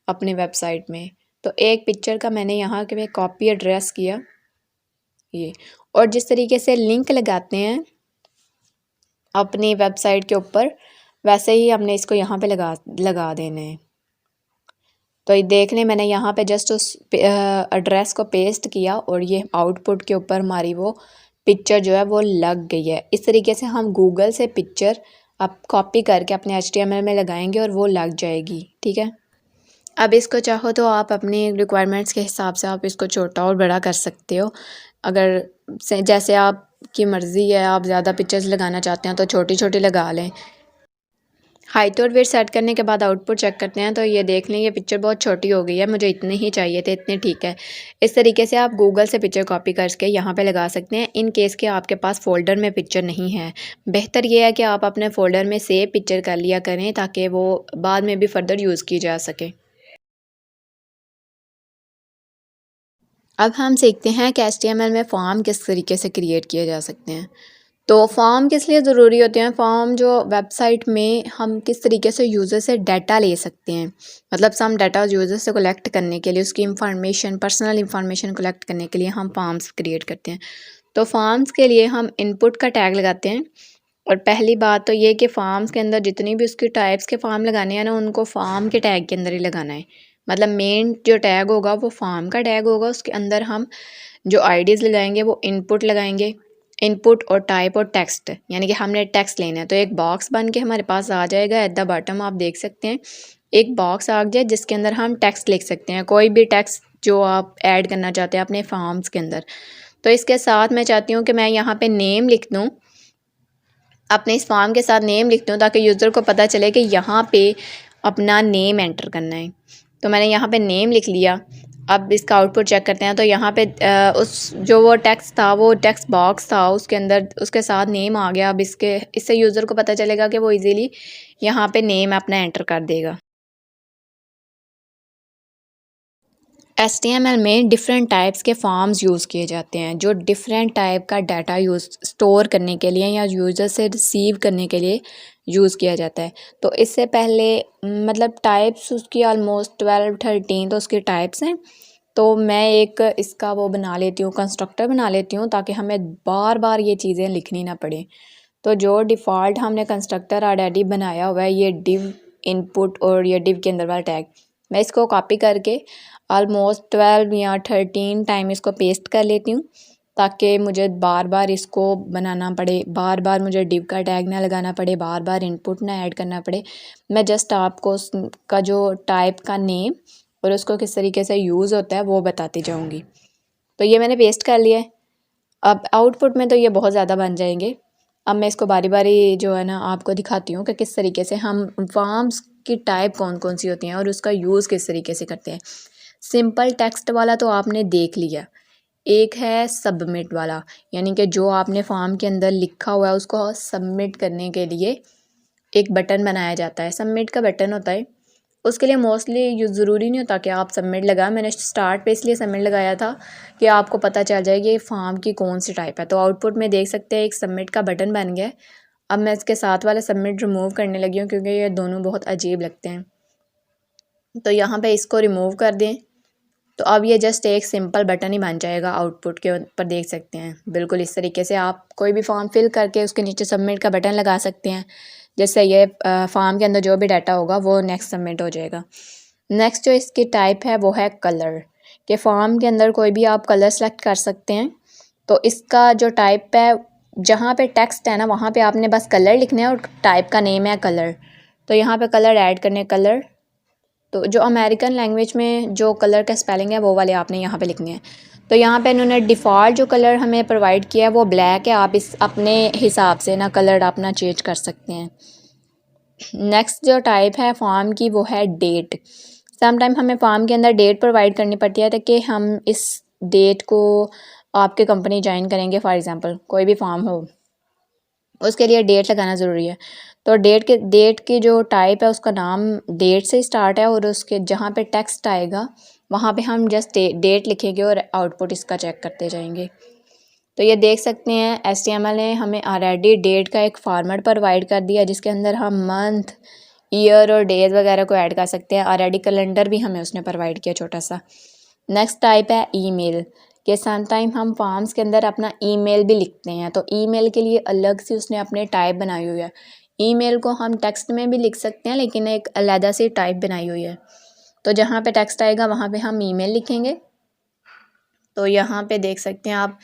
अपने वेबसाइट में। तो एक पिक्चर का मैंने यहाँ के में कॉपी एड्रेस किया ये, और जिस तरीके से लिंक लगाते हैं अपनी वेबसाइट के ऊपर, वैसे ही हमने इसको यहाँ पे लगा देना है। तो ये देख लें, मैंने यहाँ पे जस्ट उस एड्रेस को पेस्ट किया और ये आउटपुट के ऊपर हमारी वो पिक्चर जो है वो लग गई है। इस तरीके से हम गूगल से पिक्चर आप कॉपी करके अपने HTML में लगाएंगे और वो लग जाएगी, ठीक है। अब इसको चाहो तो आप अपनी रिक्वायरमेंट्स के हिसाब से आप इसको छोटा और बड़ा कर सकते हो। अगर जैसे आपकी मर्ज़ी है, आप ज़्यादा पिक्चर्स लगाना चाहते हैं तो छोटी छोटी लगा लें। हाइट और वेट सेट करने के बाद आउटपुट चेक करते हैं तो ये देख लें ये पिक्चर बहुत छोटी हो गई है, मुझे इतने ही चाहिए थे, इतने ठीक है। इस तरीके से आप गूगल से पिक्चर कॉपी करके यहाँ पे लगा सकते हैं। इन केस के आपके पास फ़ोल्डर में पिक्चर नहीं है, बेहतर ये है कि आप अपने फ़ोल्डर में सेव पिक्चर कर लिया करें ताकि वो बाद में भी फ़र्दर यूज़ की जा सके। अब हम सीखते हैं कि HTML में फॉर्म किस तरीके से क्रिएट किए जा सकते हैं। तो फॉर्म किस लिए ज़रूरी होते हैं? फॉर्म जो वेबसाइट में हम किस तरीके से यूज़र से डाटा ले सकते हैं, मतलब सम डाटा यूज़र से कलेक्ट करने के लिए, उसकी इंफॉर्मेशन, पर्सनल इंफॉर्मेशन कलेक्ट करने के लिए हम फॉर्म्स क्रिएट करते हैं। तो फॉर्म्स के लिए हम इनपुट का टैग लगाते हैं। और पहली बात तो ये कि फॉर्म्स के अंदर जितनी भी उसकी टाइप्स के फॉर्म लगाने हैं ना, उनको फॉर्म के टैग के अंदर ही लगाना है। मतलब मेन जो टैग होगा वो फॉर्म का टैग होगा, उसके अंदर हम जो आईडीज़ लगाएंगे वो इनपुट लगाएंगे। इनपुट और टाइप और टेक्स्ट, यानी कि हमने टेक्स्ट लेना है तो एक बॉक्स बन के हमारे पास आ जाएगा। एट द बॉटम आप देख सकते हैं एक बॉक्स आ गया जिसके अंदर हम टेक्स्ट लिख सकते हैं, कोई भी टेक्स्ट जो आप ऐड करना चाहते हैं अपने फॉर्म्स के अंदर। तो इसके साथ मैं चाहती हूँ कि मैं यहाँ पे नेम लिख दूँ, अपने इस फॉर्म के साथ नेम लिख दूँ ताकि यूज़र को पता चले कि यहाँ पे अपना नेम एंटर करना है। तो मैंने यहाँ पे नेम लिख लिया। अब इसका आउटपुट चेक करते हैं तो यहाँ पे उस जो वो टेक्स्ट था, वो टेक्स्ट बॉक्स था, उसके अंदर उसके साथ नेम आ गया। अब इससे यूज़र को पता चलेगा कि वो इजीली यहाँ पे नेम अपना एंटर कर देगा। HTML में डिफरेंट टाइप्स के फॉर्म्स यूज़ किए जाते हैं जो डिफरेंट टाइप का डाटा यूज़ स्टोर करने के लिए या यूज़र से रिसीव करने के लिए यूज़ किया जाता है। तो इससे पहले मतलब टाइप्स उसकी ऑलमोस्ट 12-13 तो उसकी टाइप्स हैं। तो मैं एक इसका वो बना लेती हूँ, कंस्ट्रक्टर बना लेती हूँ ताकि हमें बार बार ये चीज़ें लिखनी ना पड़े। तो जो डिफ़ॉल्ट हमने कंस्ट्रक्टर ऑलरेडी बनाया हुआ है, ये डिव इनपुट और ये डिव के अंदर वाला टैग, मैं इसको कॉपी करके ऑलमोस्ट 12 या 13 टाइम इसको पेस्ट कर लेती हूँ ताकि मुझे बार बार इसको बनाना पड़े, बार बार मुझे डिव का टैग ना लगाना पड़े, बार बार इनपुट ना ऐड करना पड़े। मैं जस्ट आपको उसका जो टाइप का नेम और उसको किस तरीके से यूज़ होता है वो बताती जाऊँगी। तो ये मैंने पेस्ट कर लिया है। अब आउटपुट में तो ये बहुत ज़्यादा बन जाएंगे। अब मैं इसको बारी बारी जो है ना आपको दिखाती हूँ कि किस तरीके से हम फॉर्म्स की टाइप कौन कौन सी होती हैं और उसका यूज़ किस तरीके से करते हैं। सिंपल टेक्स्ट वाला तो आपने देख लिया, एक है सबमिट वाला, यानी कि जो आपने फॉर्म के अंदर लिखा हुआ है उसको सबमिट करने के लिए एक बटन बनाया जाता है, सबमिट का बटन होता है। उसके लिए मोस्टली ज़रूरी नहीं होता कि आप सबमिट लगाएं, मैंने स्टार्ट पे इसलिए सबमिट लगाया था कि आपको पता चल जाए कि फॉर्म की कौन सी टाइप है। तो आउटपुट में देख सकते हैं एक सबमिट का बटन बन गया है। अब मैं इसके साथ वाला सबमिट रिमूव करने लगी हूँ क्योंकि ये दोनों बहुत अजीब लगते हैं। तो यहाँ पे इसको रिमूव कर दें तो अब ये जस्ट एक सिंपल बटन ही बन जाएगा। आउटपुट के ऊपर देख सकते हैं बिल्कुल इस तरीके से आप कोई भी फॉर्म फिल करके उसके नीचे सबमिट का बटन लगा सकते हैं, जिससे ये फॉर्म के अंदर जो भी डाटा होगा वो नेक्स्ट सबमिट हो जाएगा। नेक्स्ट जो इसकी टाइप है वो है कलर, कि फॉर्म के अंदर कोई भी आप कलर सेलेक्ट कर सकते हैं। तो इसका जो टाइप है, जहाँ पे टेक्स्ट है ना वहाँ पे आपने बस कलर लिखना है और टाइप का नेम है कलर। तो यहाँ पे कलर ऐड करने कलर, तो जो अमेरिकन लैंग्वेज में जो कलर का स्पेलिंग है वो वाले आपने यहाँ पे लिखने हैं। तो यहाँ पे इन्होंने डिफ़ॉल्ट जो कलर हमें प्रोवाइड किया है वो ब्लैक है, आप इस अपने हिसाब से ना कलर अपना चेंज कर सकते हैं। नेक्स्ट जो टाइप है फॉर्म की वो है डेट। समटाइम हमें फॉर्म के अंदर डेट प्रोवाइड करनी पड़ती है ताकि हम इस डेट को आपके कंपनी ज्वाइन करेंगे, फॉर एग्ज़ाम्पल कोई भी फॉर्म हो उसके लिए डेट लगाना ज़रूरी है। तो डेट की जो टाइप है उसका नाम डेट से स्टार्ट है और उसके जहाँ पे टेक्स्ट आएगा वहाँ पे हम जस्ट डेट लिखेंगे और आउटपुट इसका चेक करते जाएंगे। तो ये देख सकते हैं HTML ने हमें ऑलरेडी डेट का एक फॉर्मेट प्रोवाइड कर दिया जिसके अंदर हम मंथ, ईयर और डेज वगैरह को ऐड कर सकते हैं। ऑलरेडी कैलेंडर भी हमें उसने प्रोवाइड किया छोटा सा। नेक्स्ट टाइप है ईमेल, कि समटाइम हम फॉर्म्स के अंदर अपना ईमेल भी लिखते हैं तो ईमेल के लिए अलग से उसने अपने टाइप बनाई हुई है। ईमेल को हम टेक्स्ट में भी लिख सकते हैं लेकिन एक अलग से टाइप बनाई हुई है। तो जहाँ पे टेक्स्ट आएगा वहाँ पे हम ईमेल लिखेंगे। तो यहाँ पे देख सकते हैं आप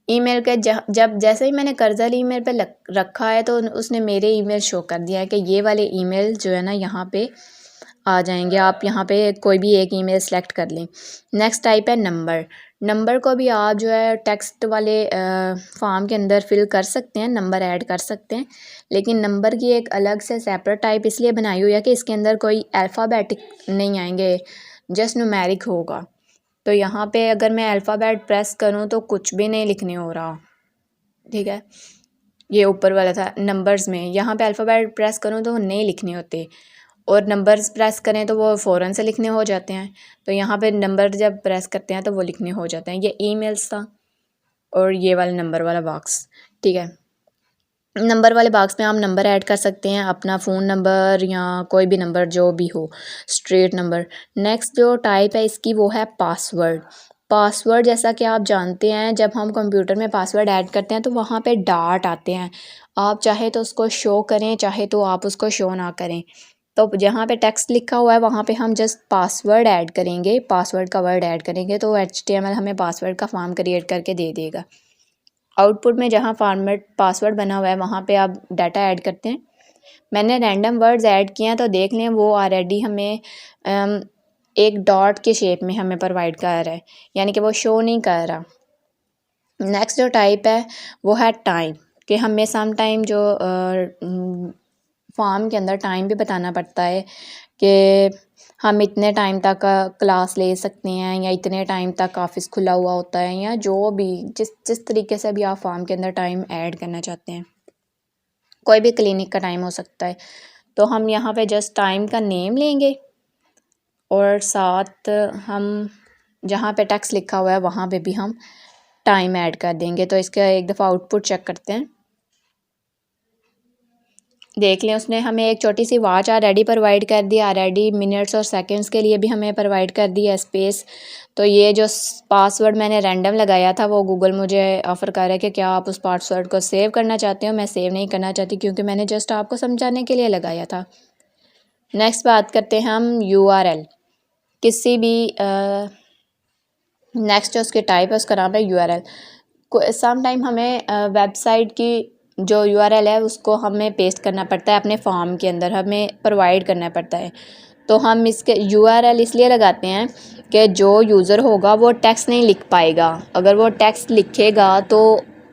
ईमेल के जब जैसे ही मैंने कर्सर ईमेल पे रखा है तो उसने मेरे ईमेल शो कर दिया है कि ये वाले ईमेल जो है ना यहाँ पे आ जाएंगे। आप यहाँ पे कोई भी एक ईमेल सेलेक्ट कर लें। नेक्स्ट टाइप है नंबर। नंबर को भी आप जो है टेक्स्ट वाले फॉर्म के अंदर फिल कर सकते हैं, नंबर ऐड कर सकते हैं, लेकिन नंबर की एक अलग से सेपरेट टाइप इसलिए बनाई हुई है कि इसके अंदर कोई अल्फ़ाबेटिक नहीं आएंगे, जस्ट न्यूमेरिक होगा। तो यहाँ पे अगर मैं अल्फ़ाबेट प्रेस करूँ तो कुछ भी नहीं लिखने हो रहा, ठीक है। ये ऊपर वाला था नंबर्स में, यहाँ पे अल्फ़ाबेट प्रेस करूँ तो नहीं लिखने होते, और नंबर्स प्रेस करें तो वो फ़ौरन से लिखने हो जाते हैं। तो यहाँ पे नंबर जब प्रेस करते हैं तो वो लिखने हो जाते हैं। ये ईमेल्स था और ये वाला नंबर वाला बॉक्स, ठीक है। नंबर वाले बॉक्स में आप नंबर ऐड कर सकते हैं, अपना फ़ोन नंबर या कोई भी नंबर जो भी हो, स्ट्रेट नंबर। नेक्स्ट जो टाइप है इसकी वो है पासवर्ड। पासवर्ड जैसा कि आप जानते हैं, जब हम कंप्यूटर में पासवर्ड ऐड करते हैं तो वहाँ पे डॉट आते हैं। आप चाहे तो उसको शो करें, चाहे तो आप उसको शो ना करें। तो जहाँ पे टेक्स्ट लिखा हुआ है वहाँ पे हम जस्ट पासवर्ड ऐड करेंगे, पासवर्ड का वर्ड ऐड करेंगे तो HTML हमें पासवर्ड का फॉर्म क्रिएट करके दे देगा। आउटपुट में जहाँ फॉर्मेट पासवर्ड बना हुआ है वहाँ पे आप डाटा ऐड करते हैं। मैंने रैंडम वर्ड्स ऐड किए हैं तो देख लें, वो ऑलरेडी हमें एक डॉट के शेप में हमें प्रोवाइड कर रहा है, यानी कि वो शो नहीं कर रहा। नेक्स्ट जो टाइप है वो है टाइम, कि हमें सम टाइम जो फॉर्म के अंदर टाइम भी बताना पड़ता है कि हम इतने टाइम तक क्लास ले सकते हैं या इतने टाइम तक ऑफिस खुला हुआ होता है, या जो भी जिस तरीके से भी आप फॉर्म के अंदर टाइम ऐड करना चाहते हैं। कोई भी क्लिनिक का टाइम हो सकता है। तो हम यहाँ पे जस्ट टाइम का नेम लेंगे और साथ हम जहाँ पे टेक्स्ट लिखा हुआ है वहाँ पे भी हम टाइम ऐड कर देंगे। तो इसका एक दफ़ा आउटपुट चेक करते हैं। देख लें, उसने हमें एक छोटी सी वॉच ऑलरेडी प्रोवाइड कर दी, ऑलरेडी मिनट्स और सेकंड्स के लिए भी हमें प्रोवाइड कर दिया स्पेस। तो ये जो पासवर्ड मैंने रैंडम लगाया था वो गूगल मुझे ऑफ़र कर रहा है कि क्या आप उस पासवर्ड को सेव करना चाहते हो। मैं सेव नहीं करना चाहती क्योंकि मैंने जस्ट आपको समझाने के लिए लगाया था। नेक्स्ट बात करते हैं हम URL। किसी भी नेक्स्ट जो उसके टाइप है उसका नाम है URL। सम टाइम हमें वेबसाइट की जो URL है उसको हमें पेस्ट करना पड़ता है अपने फॉर्म के अंदर, हमें प्रोवाइड करना पड़ता है। तो हम इसके URL इसलिए लगाते हैं कि जो यूज़र होगा वो टेक्स्ट नहीं लिख पाएगा। अगर वो टेक्स्ट लिखेगा तो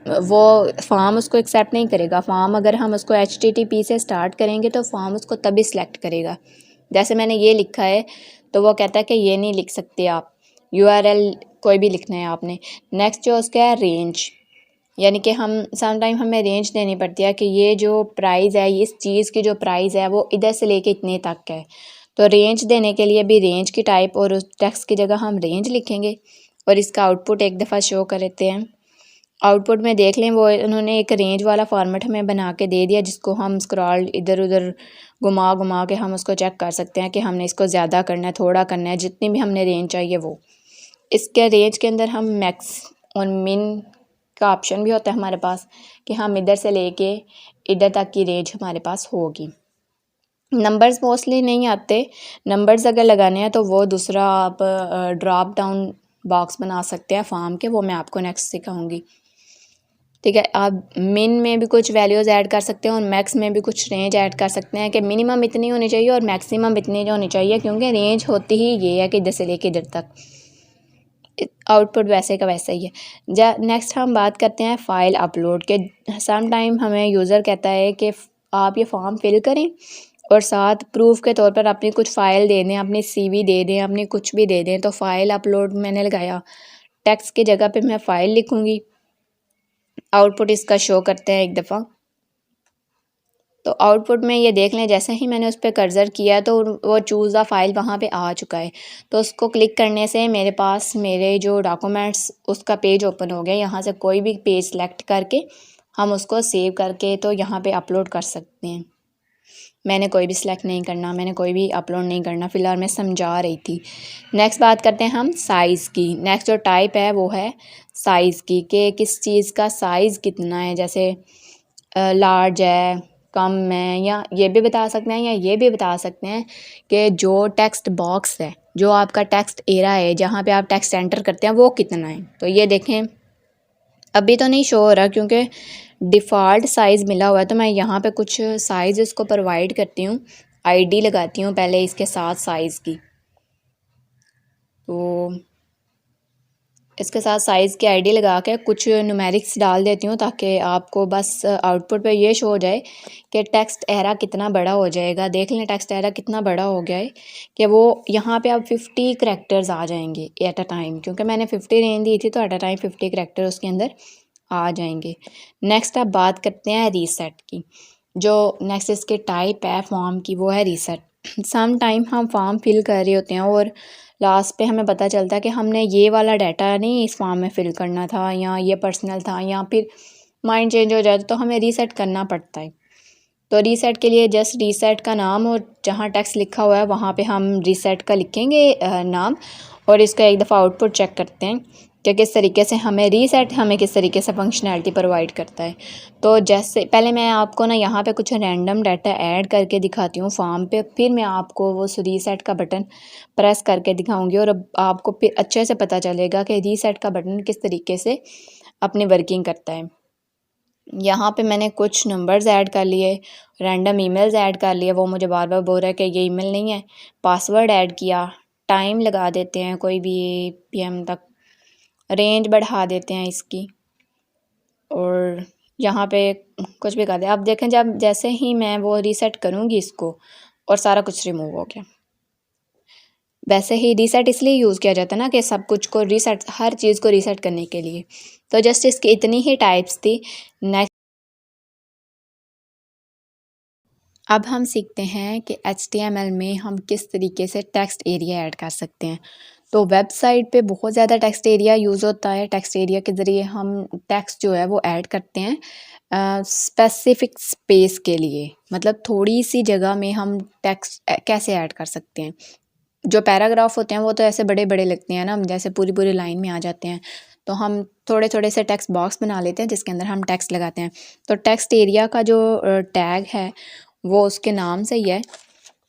वो फॉर्म उसको एक्सेप्ट नहीं करेगा। फॉर्म अगर हम उसको HTTP से स्टार्ट करेंगे तो फॉर्म उसको तभी सिलेक्ट करेगा। जैसे मैंने ये लिखा है तो वो कहता है कि ये नहीं लिख सकते आप, URL कोई भी लिखना है आपने। नेक्स्ट जो उसका है रेंज, यानी कि हम सम टाइम हमें रेंज देनी पड़ती है कि ये जो प्राइस है, इस चीज़ की जो प्राइस है वो इधर से लेके इतने तक है। तो रेंज देने के लिए भी रेंज की टाइप और उस टेक्स्ट की जगह हम रेंज लिखेंगे और इसका आउटपुट एक दफ़ा शो कर देते हैं। आउटपुट में देख लें, वो उन्होंने एक रेंज वाला फॉर्मेट हमें बना के दे दिया जिसको हम स्क्रॉल इधर उधर घुमा घुमा के हम उसको चेक कर सकते हैं कि हमने इसको ज़्यादा करना है, थोड़ा करना है, जितनी भी हमने रेंज चाहिए वो। इसके रेंज के अंदर हम मैक्स और मिन का ऑप्शन भी होता है हमारे पास कि हम इधर से लेके इधर तक की रेंज हमारे पास होगी। नंबर्स मोस्टली नहीं आते, नंबर्स अगर लगाने हैं तो वो दूसरा आप ड्रॉप डाउन बॉक्स बना सकते हैं फॉर्म के, वो मैं आपको नेक्स्ट सिखाऊंगी, ठीक है। आप मिन में भी कुछ वैल्यूज़ ऐड कर सकते हैं और मैक्स में भी कुछ रेंज ऐड कर सकते हैं कि मिनिमम इतनी होनी चाहिए और मैक्सिमम इतनी होनी चाहिए, क्योंकि रेंज होती ही ये है कि इधर से लेके इधर तक। आउटपुट वैसे का वैसा ही है। नेक्स्ट हम बात करते हैं फ़ाइल अपलोड के। सम टाइम हमें यूज़र कहता है कि आप ये फॉर्म फिल करें और साथ प्रूफ के तौर पर अपनी कुछ फ़ाइल दे दें, अपनी CV दे दें, अपनी कुछ भी दे दें। तो फ़ाइल अपलोड मैंने लगाया, टेक्स्ट की जगह पे मैं फ़ाइल लिखूँगी। आउटपुट इसका शो करते हैं एक दफ़ा। तो आउटपुट में ये देख लें, जैसे ही मैंने उस पर कर्सर किया तो वो चूज़ द फाइल वहाँ पे आ चुका है। तो उसको क्लिक करने से मेरे पास मेरे जो डॉक्यूमेंट्स उसका पेज ओपन हो गया। यहाँ से कोई भी पेज सेलेक्ट करके हम उसको सेव करके तो यहाँ पे अपलोड कर सकते हैं। मैंने कोई भी सिलेक्ट नहीं करना, मैंने कोई भी अपलोड नहीं करना, फ़िलहाल मैं समझा रही थी। नेक्स्ट बात करते हैं हम साइज़ की। नेक्स्ट जो टाइप है वो है साइज़ की, कि किस चीज़ का साइज़ कितना है, जैसे लार्ज है, कम है, या ये भी बता सकते हैं या ये भी बता सकते हैं कि जो टेक्स्ट बॉक्स है, जो आपका टेक्स्ट एरा है जहाँ पे आप टेक्स्ट एंटर करते हैं वो कितना है। तो ये देखें, अभी तो नहीं शो हो रहा क्योंकि डिफ़ॉल्ट साइज़ मिला हुआ है। तो मैं यहाँ पे कुछ साइज़ इसको प्रोवाइड करती हूँ आईडी लगाती हूँ पहले इसके साथ साइज़ की। तो इसके साथ साइज़ की आईडी लगा के कुछ न्यूमेरिक्स डाल देती हूँ ताकि आपको बस आउटपुट पे ये शो हो जाए कि टेक्स्ट एरा कितना बड़ा हो जाएगा। देख लें टेक्स्ट एरा कितना बड़ा हो गया है कि वो यहाँ पे अब 50 करैक्टर्स आ जाएंगे एट अ टाइम, क्योंकि मैंने 50 रेंज दी थी तो एट अ टाइम 50 करैक्टर उसके अंदर आ जाएंगे। नेक्स्ट अब बात करते हैं रीसेट की। जो नेक्स्ट इसके टाइप है फॉर्म की वो है रीसेट। सम टाइम हम फॉर्म फिल कर रहे होते हैं और लास्ट पे हमें पता चलता है कि हमने ये वाला डाटा नहीं इस फॉर्म में फ़िल करना था, या ये पर्सनल था, या फिर माइंड चेंज हो जाता तो हमें रीसेट करना पड़ता है। तो रीसेट के लिए जस्ट रीसेट का नाम और जहाँ टेक्स्ट लिखा हुआ है वहाँ पे हम रीसेट का लिखेंगे नाम, और इसका एक दफ़ा आउटपुट चेक करते हैं कि किस तरीके से हमें रीसेट हमें किस तरीके से फंक्शनैलिटी प्रोवाइड करता है। तो जैसे पहले मैं आपको ना यहाँ पे कुछ रैंडम डाटा ऐड करके दिखाती हूँ फॉर्म पे, फिर मैं आपको वो रीसेट का बटन प्रेस करके दिखाऊंगी और अब आपको फिर अच्छे से पता चलेगा कि रीसेट का बटन किस तरीके से अपनी वर्किंग करता है। यहाँ पे मैंने कुछ नंबर्स ऐड कर लिए, रैंडम ईमेल्स ऐड कर लिए, वो मुझे बार बार बोल रहा है कि ये ईमेल नहीं है। पासवर्ड ऐड किया, टाइम लगा देते हैं कोई भी PM तक, रेंज बढ़ा देते हैं इसकी, और यहाँ पे कुछ भी कर दिया। अब देखें जब जैसे ही मैं वो रीसेट करूँगी इसको और सारा कुछ रिमूव हो गया। वैसे ही रीसेट इसलिए यूज़ किया जाता है ना कि सब कुछ को रीसेट, हर चीज़ को रीसेट करने के लिए। तो जस्ट इसकी इतनी ही टाइप्स थी। नेक्स्ट अब हम सीखते हैं कि HTML में हम किस तरीके से टेक्स्ट एरिया ऐड कर सकते हैं। तो वेबसाइट पे बहुत ज़्यादा टेक्स्ट एरिया यूज़ होता है। टेक्स्ट एरिया के ज़रिए हम टेक्स्ट जो है वो ऐड करते हैं स्पेसिफिक स्पेस के लिए, मतलब थोड़ी सी जगह में हम टेक्स्ट कैसे ऐड कर सकते हैं। जो पैराग्राफ होते हैं वो तो ऐसे बड़े बड़े लगते हैं ना, जैसे पूरी पूरी लाइन में आ जाते हैं, तो हम थोड़े थोड़े से टेक्स्ट बॉक्स बना लेते हैं जिसके अंदर हम टेक्स्ट लगाते हैं। तो टेक्स्ट एरिया का जो टैग है वो उसके नाम से ही है।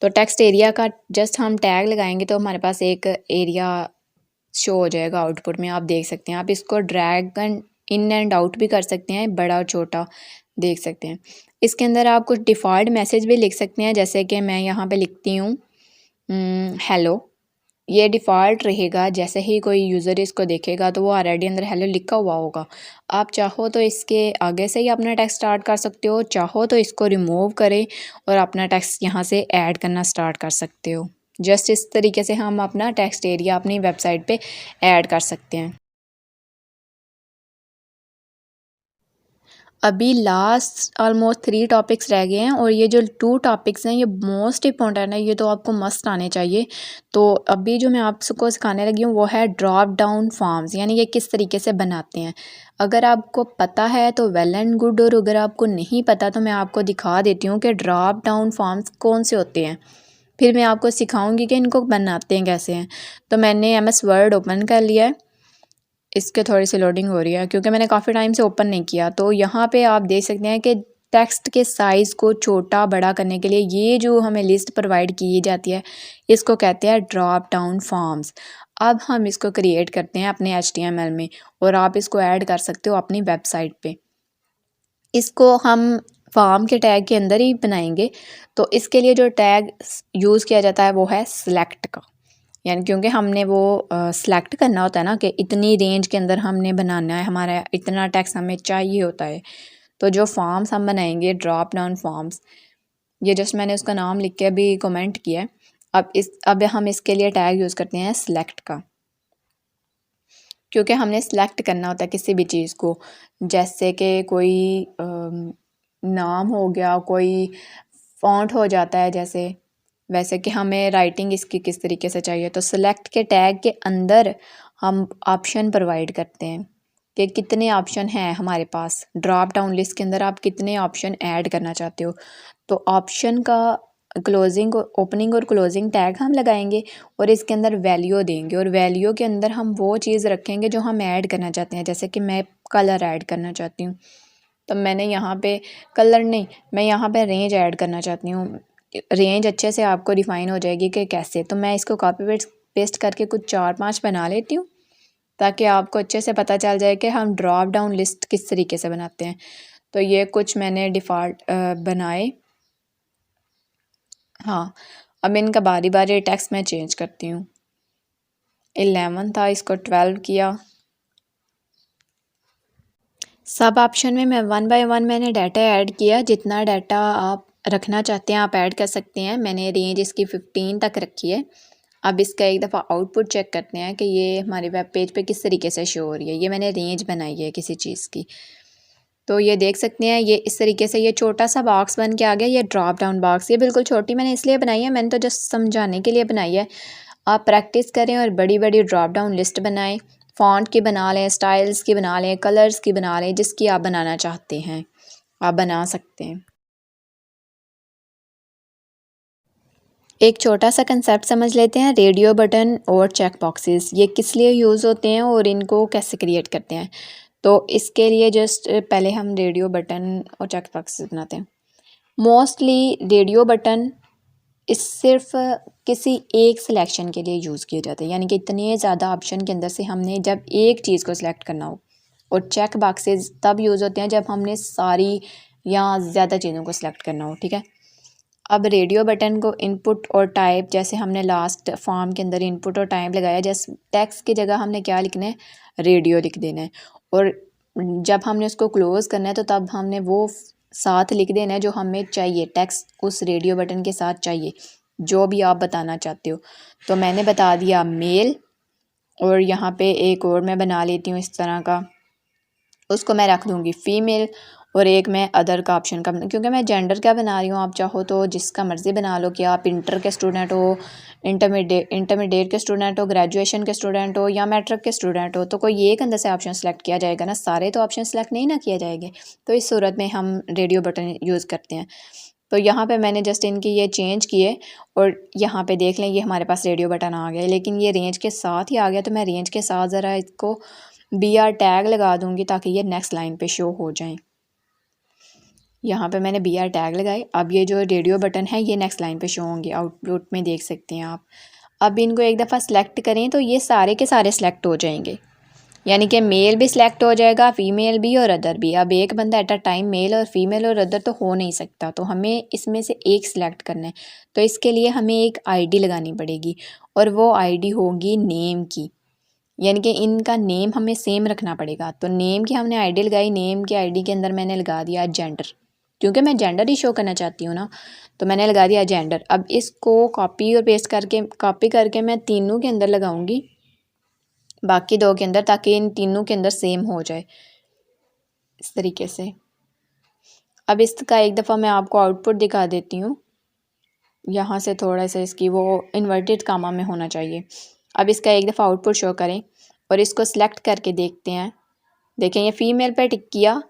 तो टेक्स्ट एरिया का जस्ट हम टैग लगाएंगे तो हमारे पास एक एरिया शो हो जाएगा आउटपुट में, आप देख सकते हैं। आप इसको ड्रैग इन एंड आउट भी कर सकते हैं, बड़ा और छोटा देख सकते हैं। इसके अंदर आप कुछ डिफ़ॉल्ट मैसेज भी लिख सकते हैं, जैसे कि मैं यहाँ पे लिखती हूँ हेलो। ये डिफ़ॉल्ट रहेगा, जैसे ही कोई यूज़र इसको देखेगा तो वो ऑलरेडी अंदर हेलो लिखा हुआ होगा। आप चाहो तो इसके आगे से ही अपना टेक्स्ट स्टार्ट कर सकते हो, चाहो तो इसको रिमूव करें और अपना टेक्स्ट यहाँ से ऐड करना स्टार्ट कर सकते हो। जस्ट इस तरीके से हम अपना टेक्स्ट एरिया अपनी वेबसाइट पे ऐड कर सकते हैं। अभी लास्ट ऑलमोस्ट 3 टॉपिक्स रह गए हैं और ये जो 2 टॉपिक्स हैं ये मोस्ट इम्पॉर्टेंट है, ये तो आपको मस्ट आने चाहिए। तो अभी जो मैं आपको सिखाने लगी हूँ वो है ड्रॉप डाउन फॉर्म्स, यानी ये किस तरीके से बनाते हैं। अगर आपको पता है तो वेल एंड गुड, और अगर आपको नहीं पता तो मैं आपको दिखा देती हूँ कि ड्रॉप डाउन फॉर्म्स कौन से होते हैं, फिर मैं आपको सिखाऊंगी कि इनको बनाते हैं कैसे हैं। तो मैंने MS वर्ड ओपन कर लिया है, इसके थोड़ी सी लोडिंग हो रही है क्योंकि मैंने काफ़ी टाइम से ओपन नहीं किया। तो यहाँ पे आप देख सकते हैं कि टेक्स्ट के साइज़ को छोटा बड़ा करने के लिए ये जो हमें लिस्ट प्रोवाइड की जाती है इसको कहते हैं ड्रॉप डाउन फॉर्म्स। अब हम इसको क्रिएट करते हैं अपने HTML में और आप इसको ऐड कर सकते हो अपनी वेबसाइट पे। इसको हम फॉर्म के टैग के अंदर ही बनाएंगे। तो इसके लिए जो टैग यूज़ किया जाता है वो है सिलेक्ट का, यानी क्योंकि हमने वो सिलेक्ट करना होता है ना कि इतनी रेंज के अंदर हमने बनाना है, हमारा इतना टेक्स्ट हमें चाहिए होता है। तो जो फॉर्म्स हम बनाएंगे ड्रॉप डाउन फॉर्म्स, ये जस्ट मैंने उसका नाम लिख के अभी कमेंट किया है। अब हम इसके लिए टैग यूज़ करते हैं सिलेक्ट का, क्योंकि हमने सिलेक्ट करना होता है किसी भी चीज़ को, जैसे कि कोई नाम हो गया, कोई फ़ॉन्ट हो जाता है जैसे, वैसे कि हमें राइटिंग इसकी किस तरीके से चाहिए। तो सिलेक्ट के टैग के अंदर हम ऑप्शन प्रोवाइड करते हैं कि कितने ऑप्शन हैं हमारे पास, ड्रॉप डाउन लिस्ट के अंदर आप कितने ऑप्शन ऐड करना चाहते हो। तो ऑप्शन का क्लोजिंग ओपनिंग और क्लोजिंग टैग हम लगाएंगे और इसके अंदर वैल्यू देंगे, और वैल्यू के अंदर हम वो चीज़ रखेंगे जो हम ऐड करना चाहते हैं। जैसे कि मैं कलर ऐड करना चाहती हूँ तो मैंने यहाँ पे कलर नहीं, मैं यहाँ पे रेंज ऐड करना चाहती हूँ। रेंज अच्छे से आपको डिफ़ाइन हो जाएगी कि कैसे। तो मैं इसको कॉपी पेस्ट करके कुछ 4-5 बना लेती हूँ ताकि आपको अच्छे से पता चल जाए कि हम ड्रॉप डाउन लिस्ट किस तरीके से बनाते हैं। तो ये कुछ मैंने डिफ़ॉल्ट बनाए। हाँ, अब इनका बारी बारी टेक्स्ट मैं चेंज करती हूँ। 11 था, इसको 12 किया। सब ऑप्शन में मैं 1 बाय 1 मैंने डाटा ऐड किया। जितना डाटा आप रखना चाहते हैं आप ऐड कर सकते हैं। मैंने रेंज इसकी 15 तक रखी है। अब इसका एक दफ़ा आउटपुट चेक करते हैं कि ये हमारे वेब पेज पे किस तरीके से शो हो रही है। ये मैंने रेंज बनाई है किसी चीज़ की, तो ये देख सकते हैं ये इस तरीके से ये छोटा सा बॉक्स बन के आ गया। ये ड्रॉप डाउन बॉक्स, ये बिल्कुल छोटी मैंने इसलिए बनाई है, मैंने तो जस्ट समझाने के लिए बनाई है। आप प्रैक्टिस करें और बड़ी बड़ी ड्रॉप डाउन लिस्ट बनाएं। फ़ॉन्ट की बना लें, स्टाइल्स की बना लें, कलर्स की बना लें, जिसकी आप बनाना चाहते हैं आप बना सकते हैं। एक छोटा सा कंसेप्ट समझ लेते हैं, रेडियो बटन और चेक बॉक्सेस ये किस लिए यूज़ होते हैं और इनको कैसे क्रिएट करते हैं। तो इसके लिए जस्ट पहले हम रेडियो बटन और चेक बॉक्सेस बनाते हैं। मोस्टली रेडियो बटन इस सिर्फ किसी एक सिलेक्शन के लिए यूज़ किए जाते हैं, यानी कि इतने ज़्यादा ऑप्शन के अंदर से हमने जब एक चीज़ को सिलेक्ट करना हो। और चेक बॉक्सेस तब यूज़ होते हैं जब हमने सारी या ज़्यादा चीज़ों को सिलेक्ट करना हो, ठीक है। अब रेडियो बटन को इनपुट और टाइप, जैसे हमने लास्ट फॉर्म के अंदर इनपुट और टाइप लगाया, जैसे टेक्स्ट की जगह हमने क्या लिखना है, रेडियो लिख देना है। और जब हमने उसको क्लोज़ करना है तो तब हमने वो साथ लिख देना है जो हमें चाहिए, टेक्स्ट उस रेडियो बटन के साथ चाहिए जो भी आप बताना चाहते हो। तो मैंने बता दिया मेल, और यहाँ पे एक और मैं बना लेती हूँ इस तरह का, उसको मैं रख दूँगी फ़ीमेल। और एक मैं अदर का ऑप्शन का क्योंकि मैं जेंडर क्या बना रही हूँ, आप चाहो तो जिसका मर्ज़ी बना लो कि आप इंटर के स्टूडेंट हो, इंटरमीडिएट के स्टूडेंट हो, ग्रेजुएशन के स्टूडेंट हो या मैट्रिक के स्टूडेंट हो, तो कोई एक अंदर से ऑप्शन सेलेक्ट किया जाएगा ना, सारे तो ऑप्शन सेलेक्ट नहीं ना किए जाएंगे। तो इस सूरत में हम रेडियो बटन यूज़ करते हैं। तो यहाँ पे मैंने जस्ट इनकी ये चेंज किए और यहाँ पे देख लें ये हमारे पास रेडियो बटन आ गया, लेकिन ये रेंज के साथ ही आ गया। तो मैं रेंज के साथ ज़रा इसको BR टैग लगा दूँगी ताकि ये नेक्स्ट लाइन पे शो हो जाएं। यहाँ पे मैंने BR टैग लगाए। अब ये जो रेडियो बटन है ये नेक्स्ट लाइन पे शो होंगे, आउटपुट में देख सकते हैं आप। अब इनको एक दफ़ा सेलेक्ट करें तो ये सारे के सारे सेलेक्ट हो जाएंगे, यानी कि मेल भी सिलेक्ट हो जाएगा, फ़ीमेल भी और अदर भी। अब एक बंदा एट अ टाइम मेल और फीमेल और अदर तो हो नहीं सकता, तो हमें इसमें से एक सिलेक्ट करना है। तो इसके लिए हमें एक ID लगानी पड़ेगी और वो ID होगी नेम की, यानी कि इनका नेम हमें सेम रखना पड़ेगा। तो नेम की हमने ID लगाई, नेम की ID के अंदर मैंने लगा दिया जेंडर, क्योंकि मैं जेंडर ही शो करना चाहती हूँ ना, तो मैंने लगा दिया जेंडर। अब इसको कॉपी और पेस्ट करके मैं तीनों के अंदर लगाऊंगी, बाकी दो के अंदर, ताकि इन तीनों के अंदर सेम हो जाए इस तरीके से। अब इसका एक दफ़ा मैं आपको आउटपुट दिखा देती हूँ। यहाँ से थोड़ा सा इसकी वो इन्वर्टेड कामा में होना चाहिए। अब इसका एक दफ़ा आउटपुट शो करें और इसको सिलेक्ट करके देखते हैं। देखें ये फ़ीमेल पे टिक किया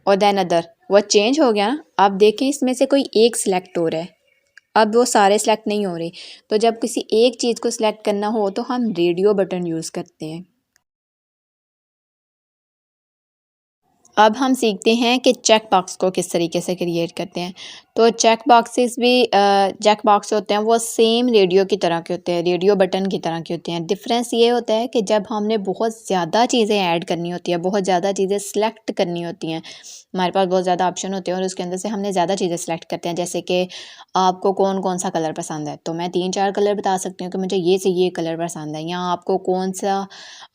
और देन अदर, वो चेंज हो गया ना। अब देखें इसमें से कोई एक सिलेक्ट हो रहा है, अब वो सारे सिलेक्ट नहीं हो रहे। तो जब किसी एक चीज़ को सिलेक्ट करना हो तो हम रेडियो बटन यूज़ करते हैं। अब हम सीखते हैं कि चेक बॉक्स को किस तरीके से क्रिएट करते हैं। तो चेक बॉक्सेस भी चेक बॉक्स होते हैं वो सेम रेडियो की तरह के होते हैं, रेडियो बटन की तरह के होते हैं। डिफरेंस ये होता है कि जब हमने बहुत ज़्यादा चीज़ें ऐड करनी होती है, बहुत ज़्यादा चीज़ें सेलेक्ट करनी होती हैं, हमारे पास बहुत ज़्यादा ऑप्शन होते हैं और उसके अंदर से हमने ज़्यादा चीज़ें सेलेक्ट करते हैं। जैसे कि आपको कौन कौन सा कलर पसंद है, तो मैं 3-4 कलर बता सकती हूँ कि मुझे ये से ये कलर पसंद है। या आपको कौन सा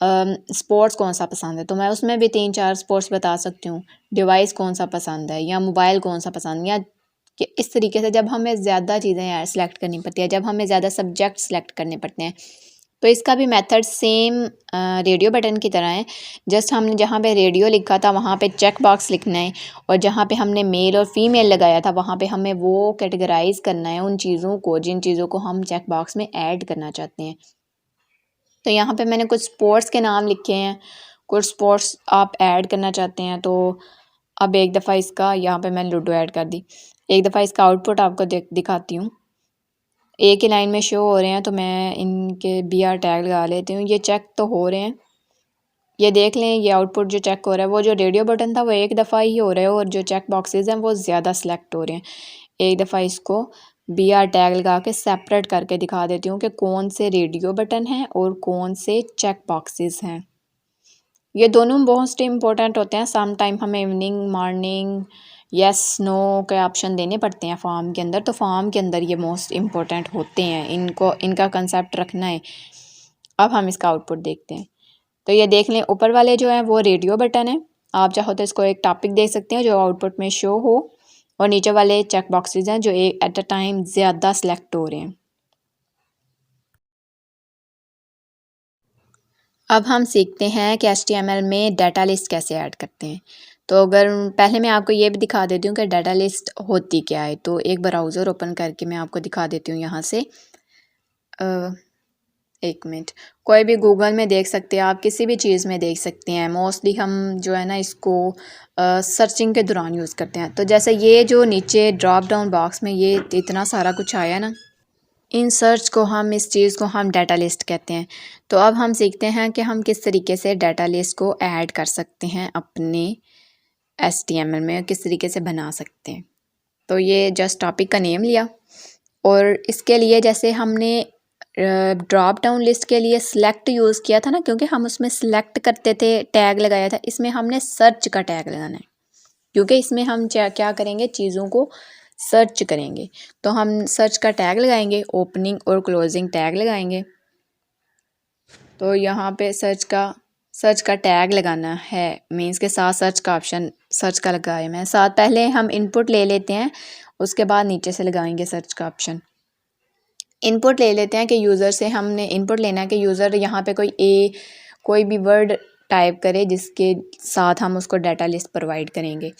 स्पोर्ट्स कौन सा पसंद है, तो मैं उसमें भी 3-4 स्पोर्ट्स बता सकती हूँ। डिवाइस कौन सा पसंद है या मोबाइल कौन सा पसंद, या कि इस तरीके से जब हमें ज़्यादा चीज़ें सेलेक्ट करनी पड़ती है, जब हमें ज़्यादा सब्जेक्ट सेलेक्ट करने पड़ते हैं, तो इसका भी मेथड सेम रेडियो बटन की तरह है। जस्ट हमने जहाँ पे रेडियो लिखा था वहाँ पे चेक बॉक्स लिखना है, और जहाँ पे हमने मेल और फीमेल लगाया था वहाँ पे हमें वो कैटेगराइज करना है उन चीज़ों को, जिन चीज़ों को हम चेक बॉक्स में ऐड करना चाहते हैं। तो यहाँ पे मैंने कुछ स्पोर्ट्स के नाम लिखे हैं, कुछ स्पोर्ट्स आप ऐड करना चाहते हैं। तो अब एक दफ़ा इसका यहाँ पे मैंने लूडो ऐड कर दी। एक दफ़ा इसका आउटपुट आपको दिखाती हूँ। एक ही लाइन में शो हो रहे हैं, तो मैं इनके BR टैग लगा लेती हूँ। ये चेक तो हो रहे हैं, ये देख लें। ये आउटपुट जो चेक हो रहा है, वो जो रेडियो बटन था वो एक दफ़ा ही हो रहा है और जो चेक बॉक्सेस हैं वो ज़्यादा सेलेक्ट हो रहे हैं। एक दफ़ा इसको BR टैग लगा के सेपरेट करके दिखा देती हूँ कि कौन से रेडियो बटन हैं और कौन से चेक बॉक्सेस हैं। ये दोनों बहुत इम्पोर्टेंट होते हैं। सम टाइम हमें इवनिंग, मॉर्निंग यस नो के ऑप्शन देने पड़ते हैं फॉर्म के अंदर, तो फॉर्म के अंदर ये मोस्ट इम्पोर्टेंट होते हैं, इनको इनका कंसेप्ट रखना है। अब हम इसका आउटपुट देखते हैं। तो ये देख लें, ऊपर वाले जो हैं वो रेडियो बटन है, आप चाहो तो इसको एक टॉपिक देख सकते हैं जो आउटपुट में शो हो, और नीचे वाले चेक बॉक्सेस हैं जो एक एट अ टाइम ज़्यादा सेलेक्ट हो रहे हैं। अब हम सीखते हैं कि HTML में डाटा लिस्ट कैसे ऐड करते हैं। तो अगर पहले मैं आपको ये भी दिखा देती हूँ कि डाटा लिस्ट होती क्या है, तो एक ब्राउज़र ओपन करके मैं आपको दिखा देती हूँ यहाँ से। एक मिनट, कोई भी गूगल में देख सकते हैं आप, किसी भी चीज़ में देख सकते हैं। मोस्टली हम जो है ना इसको सर्चिंग के दौरान यूज़ करते हैं। तो जैसे ये जो नीचे ड्रॉप डाउन बॉक्स में ये इतना सारा कुछ आया ना, इन सर्च को हम, इस चीज़ को हम डाटा लिस्ट कहते हैं। तो अब हम सीखते हैं कि हम किस तरीके से डाटा लिस्ट को ऐड कर सकते हैं अपने HTML में, किस तरीके से बना सकते हैं। तो ये जस्ट टॉपिक का नेम लिया, और इसके लिए जैसे हमने ड्रॉप डाउन लिस्ट के लिए सिलेक्ट यूज़ किया था ना, क्योंकि हम उसमें सिलेक्ट करते थे, टैग लगाया था, इसमें हमने सर्च का टैग लगाना है, क्योंकि इसमें हम क्या करेंगे, चीज़ों को सर्च करेंगे। तो हम सर्च का टैग लगाएंगे, ओपनिंग और क्लोजिंग टैग लगाएंगे। तो यहाँ पे सर्च का टैग लगाना है, मीन्स के साथ सर्च का ऑप्शन, सर्च का लगाए मैं साथ, पहले हम इनपुट ले लेते हैं, उसके बाद नीचे से लगाएंगे सर्च का ऑप्शन। इनपुट ले लेते हैं कि यूज़र से हमने इनपुट लेना है कि यूज़र यहाँ पे कोई भी वर्ड टाइप करे जिसके साथ हम उसको डाटा लिस्ट प्रोवाइड करेंगे।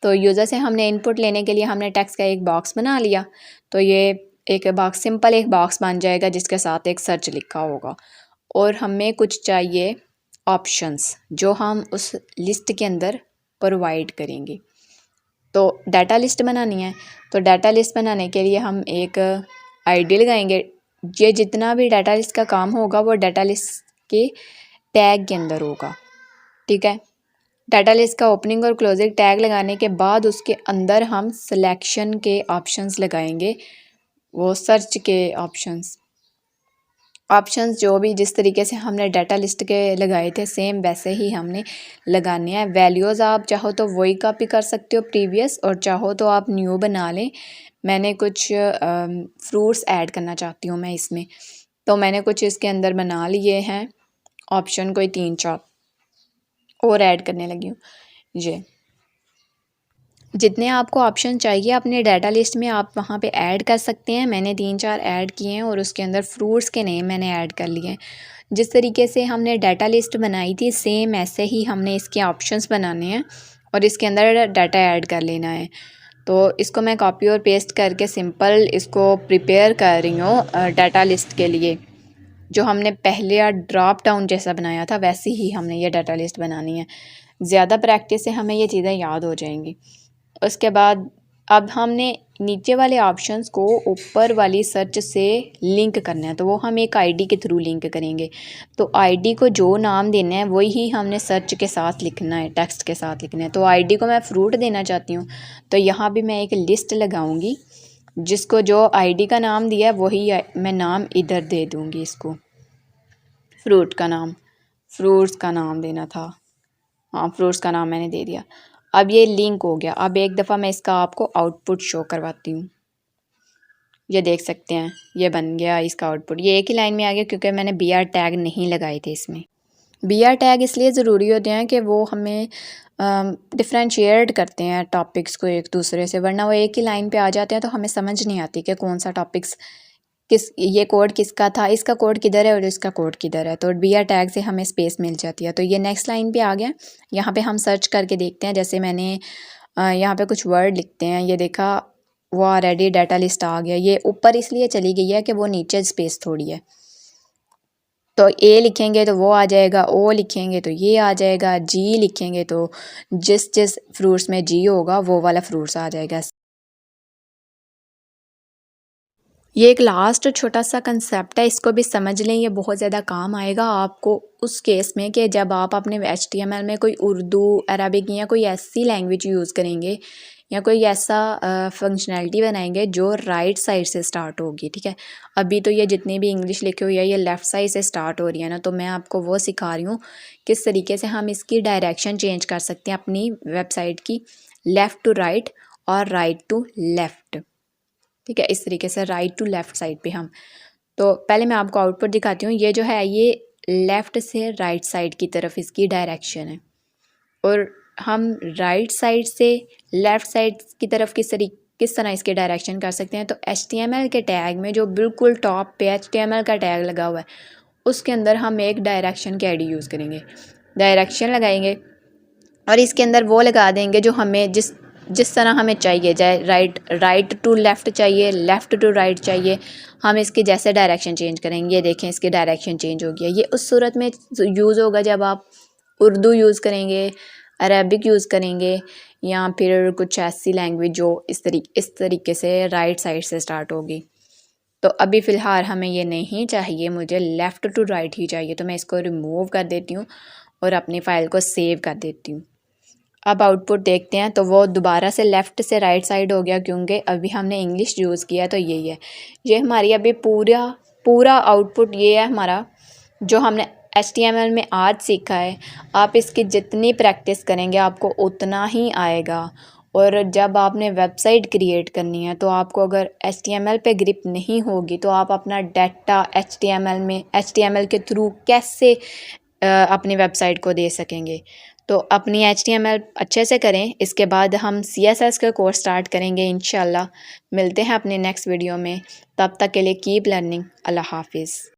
तो यूज़र से हमने इनपुट लेने के लिए हमने टेक्स्ट का एक बॉक्स बना लिया। तो ये एक बॉक्स, सिंपल एक बॉक्स बन जाएगा जिसके साथ एक सर्च लिखा होगा, और हमें कुछ चाहिए ऑप्शंस जो हम उस लिस्ट के अंदर प्रोवाइड करेंगे। तो डाटा लिस्ट बनानी है, तो डाटा लिस्ट बनाने के लिए हम एक आईडी लगाएंगे। ये जितना भी डाटा लिस्ट का काम होगा वो डाटा लिस्ट के टैग के अंदर होगा, ठीक है। डाटा लिस्ट का ओपनिंग और क्लोजिंग टैग लगाने के बाद उसके अंदर हम सिलेक्शन के ऑप्शंस लगाएंगे, वो सर्च के ऑप्शंस जो भी जिस तरीके से हमने डाटा लिस्ट के लगाए थे सेम वैसे ही हमने लगाने हैं। वैल्यूज़ आप चाहो तो वही कॉपी कर सकते हो प्रीवियस, और चाहो तो आप न्यू बना लें। मैंने कुछ फ्रूट्स ऐड करना चाहती हूँ मैं इसमें, तो मैंने कुछ इसके अंदर बना लिए हैं ऑप्शन, कोई 3-4 और ऐड करने लगी हूँ। ये जितने आपको ऑप्शन चाहिए अपने डाटा लिस्ट में आप वहाँ पे ऐड कर सकते हैं। मैंने 3-4 ऐड किए हैं, और उसके अंदर फ्रूट्स के नेम मैंने ऐड कर लिए हैं। जिस तरीके से हमने डाटा लिस्ट बनाई थी सेम ऐसे ही हमने इसके ऑप्शंस बनाने हैं, और इसके अंदर डाटा ऐड कर लेना है। तो इसको मैं कॉपी और पेस्ट करके सिंपल इसको प्रिपेयर कर रही हूँ डाटा लिस्ट के लिए। जो हमने पहले ड्रॉप डाउन जैसा बनाया था वैसे ही हमने ये डाटा लिस्ट बनानी है। ज़्यादा प्रैक्टिस से हमें ये चीज़ें याद हो जाएंगी। उसके बाद अब हमने नीचे वाले ऑप्शंस को ऊपर वाली सर्च से लिंक करना है, तो वो हम एक आईडी के थ्रू लिंक करेंगे। तो आईडी को जो नाम देना है वही ही हमने सर्च के साथ लिखना है, टेक्स्ट के साथ लिखना है। तो आईडी को मैं फ्रूट देना चाहती हूँ, तो यहाँ भी मैं एक लिस्ट लगाऊंगी, जिसको जो आईडी का नाम दिया है वही मैं नाम इधर दे दूँगी। इसको फ्रूट का नाम, फ्रूट्स का नाम देना था, हाँ फ्रूट्स का नाम मैंने दे दिया। अब ये लिंक हो गया। अब एक दफ़ा मैं इसका आपको आउटपुट शो करवाती हूँ। ये देख सकते हैं ये बन गया इसका आउटपुट। ये एक ही लाइन में आ गया क्योंकि मैंने BR टैग नहीं लगाए थे इसमें। BR टैग इसलिए ज़रूरी होते हैं कि वो हमें डिफ्रेंशिएट करते हैं टॉपिक्स को एक दूसरे से, वरना वो एक ही लाइन पे आ जाते हैं तो हमें समझ नहीं आती कि कौन सा टॉपिक्स ये कोड किसका था, इसका कोड किधर है और इसका कोड किधर है। तो BR टैग से हमें स्पेस मिल जाती है। तो ये नेक्स्ट लाइन पे आ गया। यहाँ पे हम सर्च करके देखते हैं, जैसे मैंने यहाँ पे कुछ वर्ड लिखते हैं, ये देखा वो ऑलरेडी डाटा लिस्ट आ गया। ये ऊपर इसलिए चली गई है कि वो नीचे स्पेस थोड़ी है। तो A लिखेंगे तो वो आ जाएगा, O लिखेंगे तो ये आ जाएगा, G लिखेंगे तो जिस जिस फ्रूट्स में G होगा वो वाला फ्रूट्स आ जाएगा। ये एक लास्ट छोटा सा कंसेप्ट है, इसको भी समझ लें, ये बहुत ज़्यादा काम आएगा आपको उस केस में कि जब आप अपने HTML में कोई उर्दू, अरबिक या कोई ऐसी लैंग्वेज यूज़ करेंगे या कोई ऐसा फंक्शनैलिटी बनाएंगे जो राइट साइड से स्टार्ट होगी, ठीक है। अभी तो ये जितनी भी इंग्लिश लिखी हुई है ये लेफ़्ट साइड से स्टार्ट हो रही है ना, तो मैं आपको वो सिखा रही हूँ किस तरीके से हम इसकी डायरेक्शन चेंज कर सकते हैं अपनी वेबसाइट की लेफ़्ट टू राइट और राइट टू लेफ़्ट। ठीक है, इस तरीके से राइट टू लेफ़्ट साइड पे हम। तो पहले मैं आपको आउटपुट दिखाती हूँ। ये जो है ये लेफ़्ट से राइट साइड की तरफ इसकी डायरेक्शन है, और हम राइट साइड से लेफ़्ट साइड की तरफ किस तरह इसके डायरेक्शन कर सकते हैं। तो HTML के टैग में जो बिल्कुल टॉप पे HTML का टैग लगा हुआ है उसके अंदर हम एक डायरेक्शन की आईडी यूज़ करेंगे, डायरेक्शन लगाएंगे और इसके अंदर वो लगा देंगे जो हमें जिस तरह हमें चाहिए, चाहे राइट टू लेफ़्ट चाहिए, लेफ़्ट टू राइट चाहिए, हम इसकी जैसे डायरेक्शन चेंज करेंगे। ये देखें इसकी डायरेक्शन चेंज हो गया। ये उस सूरत में यूज़ होगा जब आप उर्दू यूज़ करेंगे, अरबिक यूज़ करेंगे, या फिर कुछ ऐसी लैंग्वेज जो इस तरीके से राइट साइड से स्टार्ट होगी। तो अभी फ़िलहाल हमें ये नहीं चाहिए, मुझे लेफ़्ट टू राइट ही चाहिए। तो मैं इसको रिमूव कर देती हूँ और अपनी फ़ाइल को सेव कर देती हूँ। अब आउटपुट देखते हैं। तो वो दोबारा से लेफ़्ट से राइट साइड हो गया, क्योंकि अभी हमने इंग्लिश यूज़ किया। तो यही है, ये हमारी अभी पूरा आउटपुट ये है हमारा जो हमने HTML में आज सीखा है। आप इसकी जितनी प्रैक्टिस करेंगे आपको उतना ही आएगा। और जब आपने वेबसाइट क्रिएट करनी है तो आपको अगर HTML पे ग्रिप नहीं होगी तो आप अपना डाटा HTML के थ्रू कैसे अपनी वेबसाइट को दे सकेंगे। तो अपनी HTML अच्छे से करें। इसके बाद हम CSS का कोर्स स्टार्ट करेंगे इंशाल्लाह। मिलते हैं अपने नेक्स्ट वीडियो में, तब तक के लिए कीप लर्निंग। अल्लाह हाफिज़।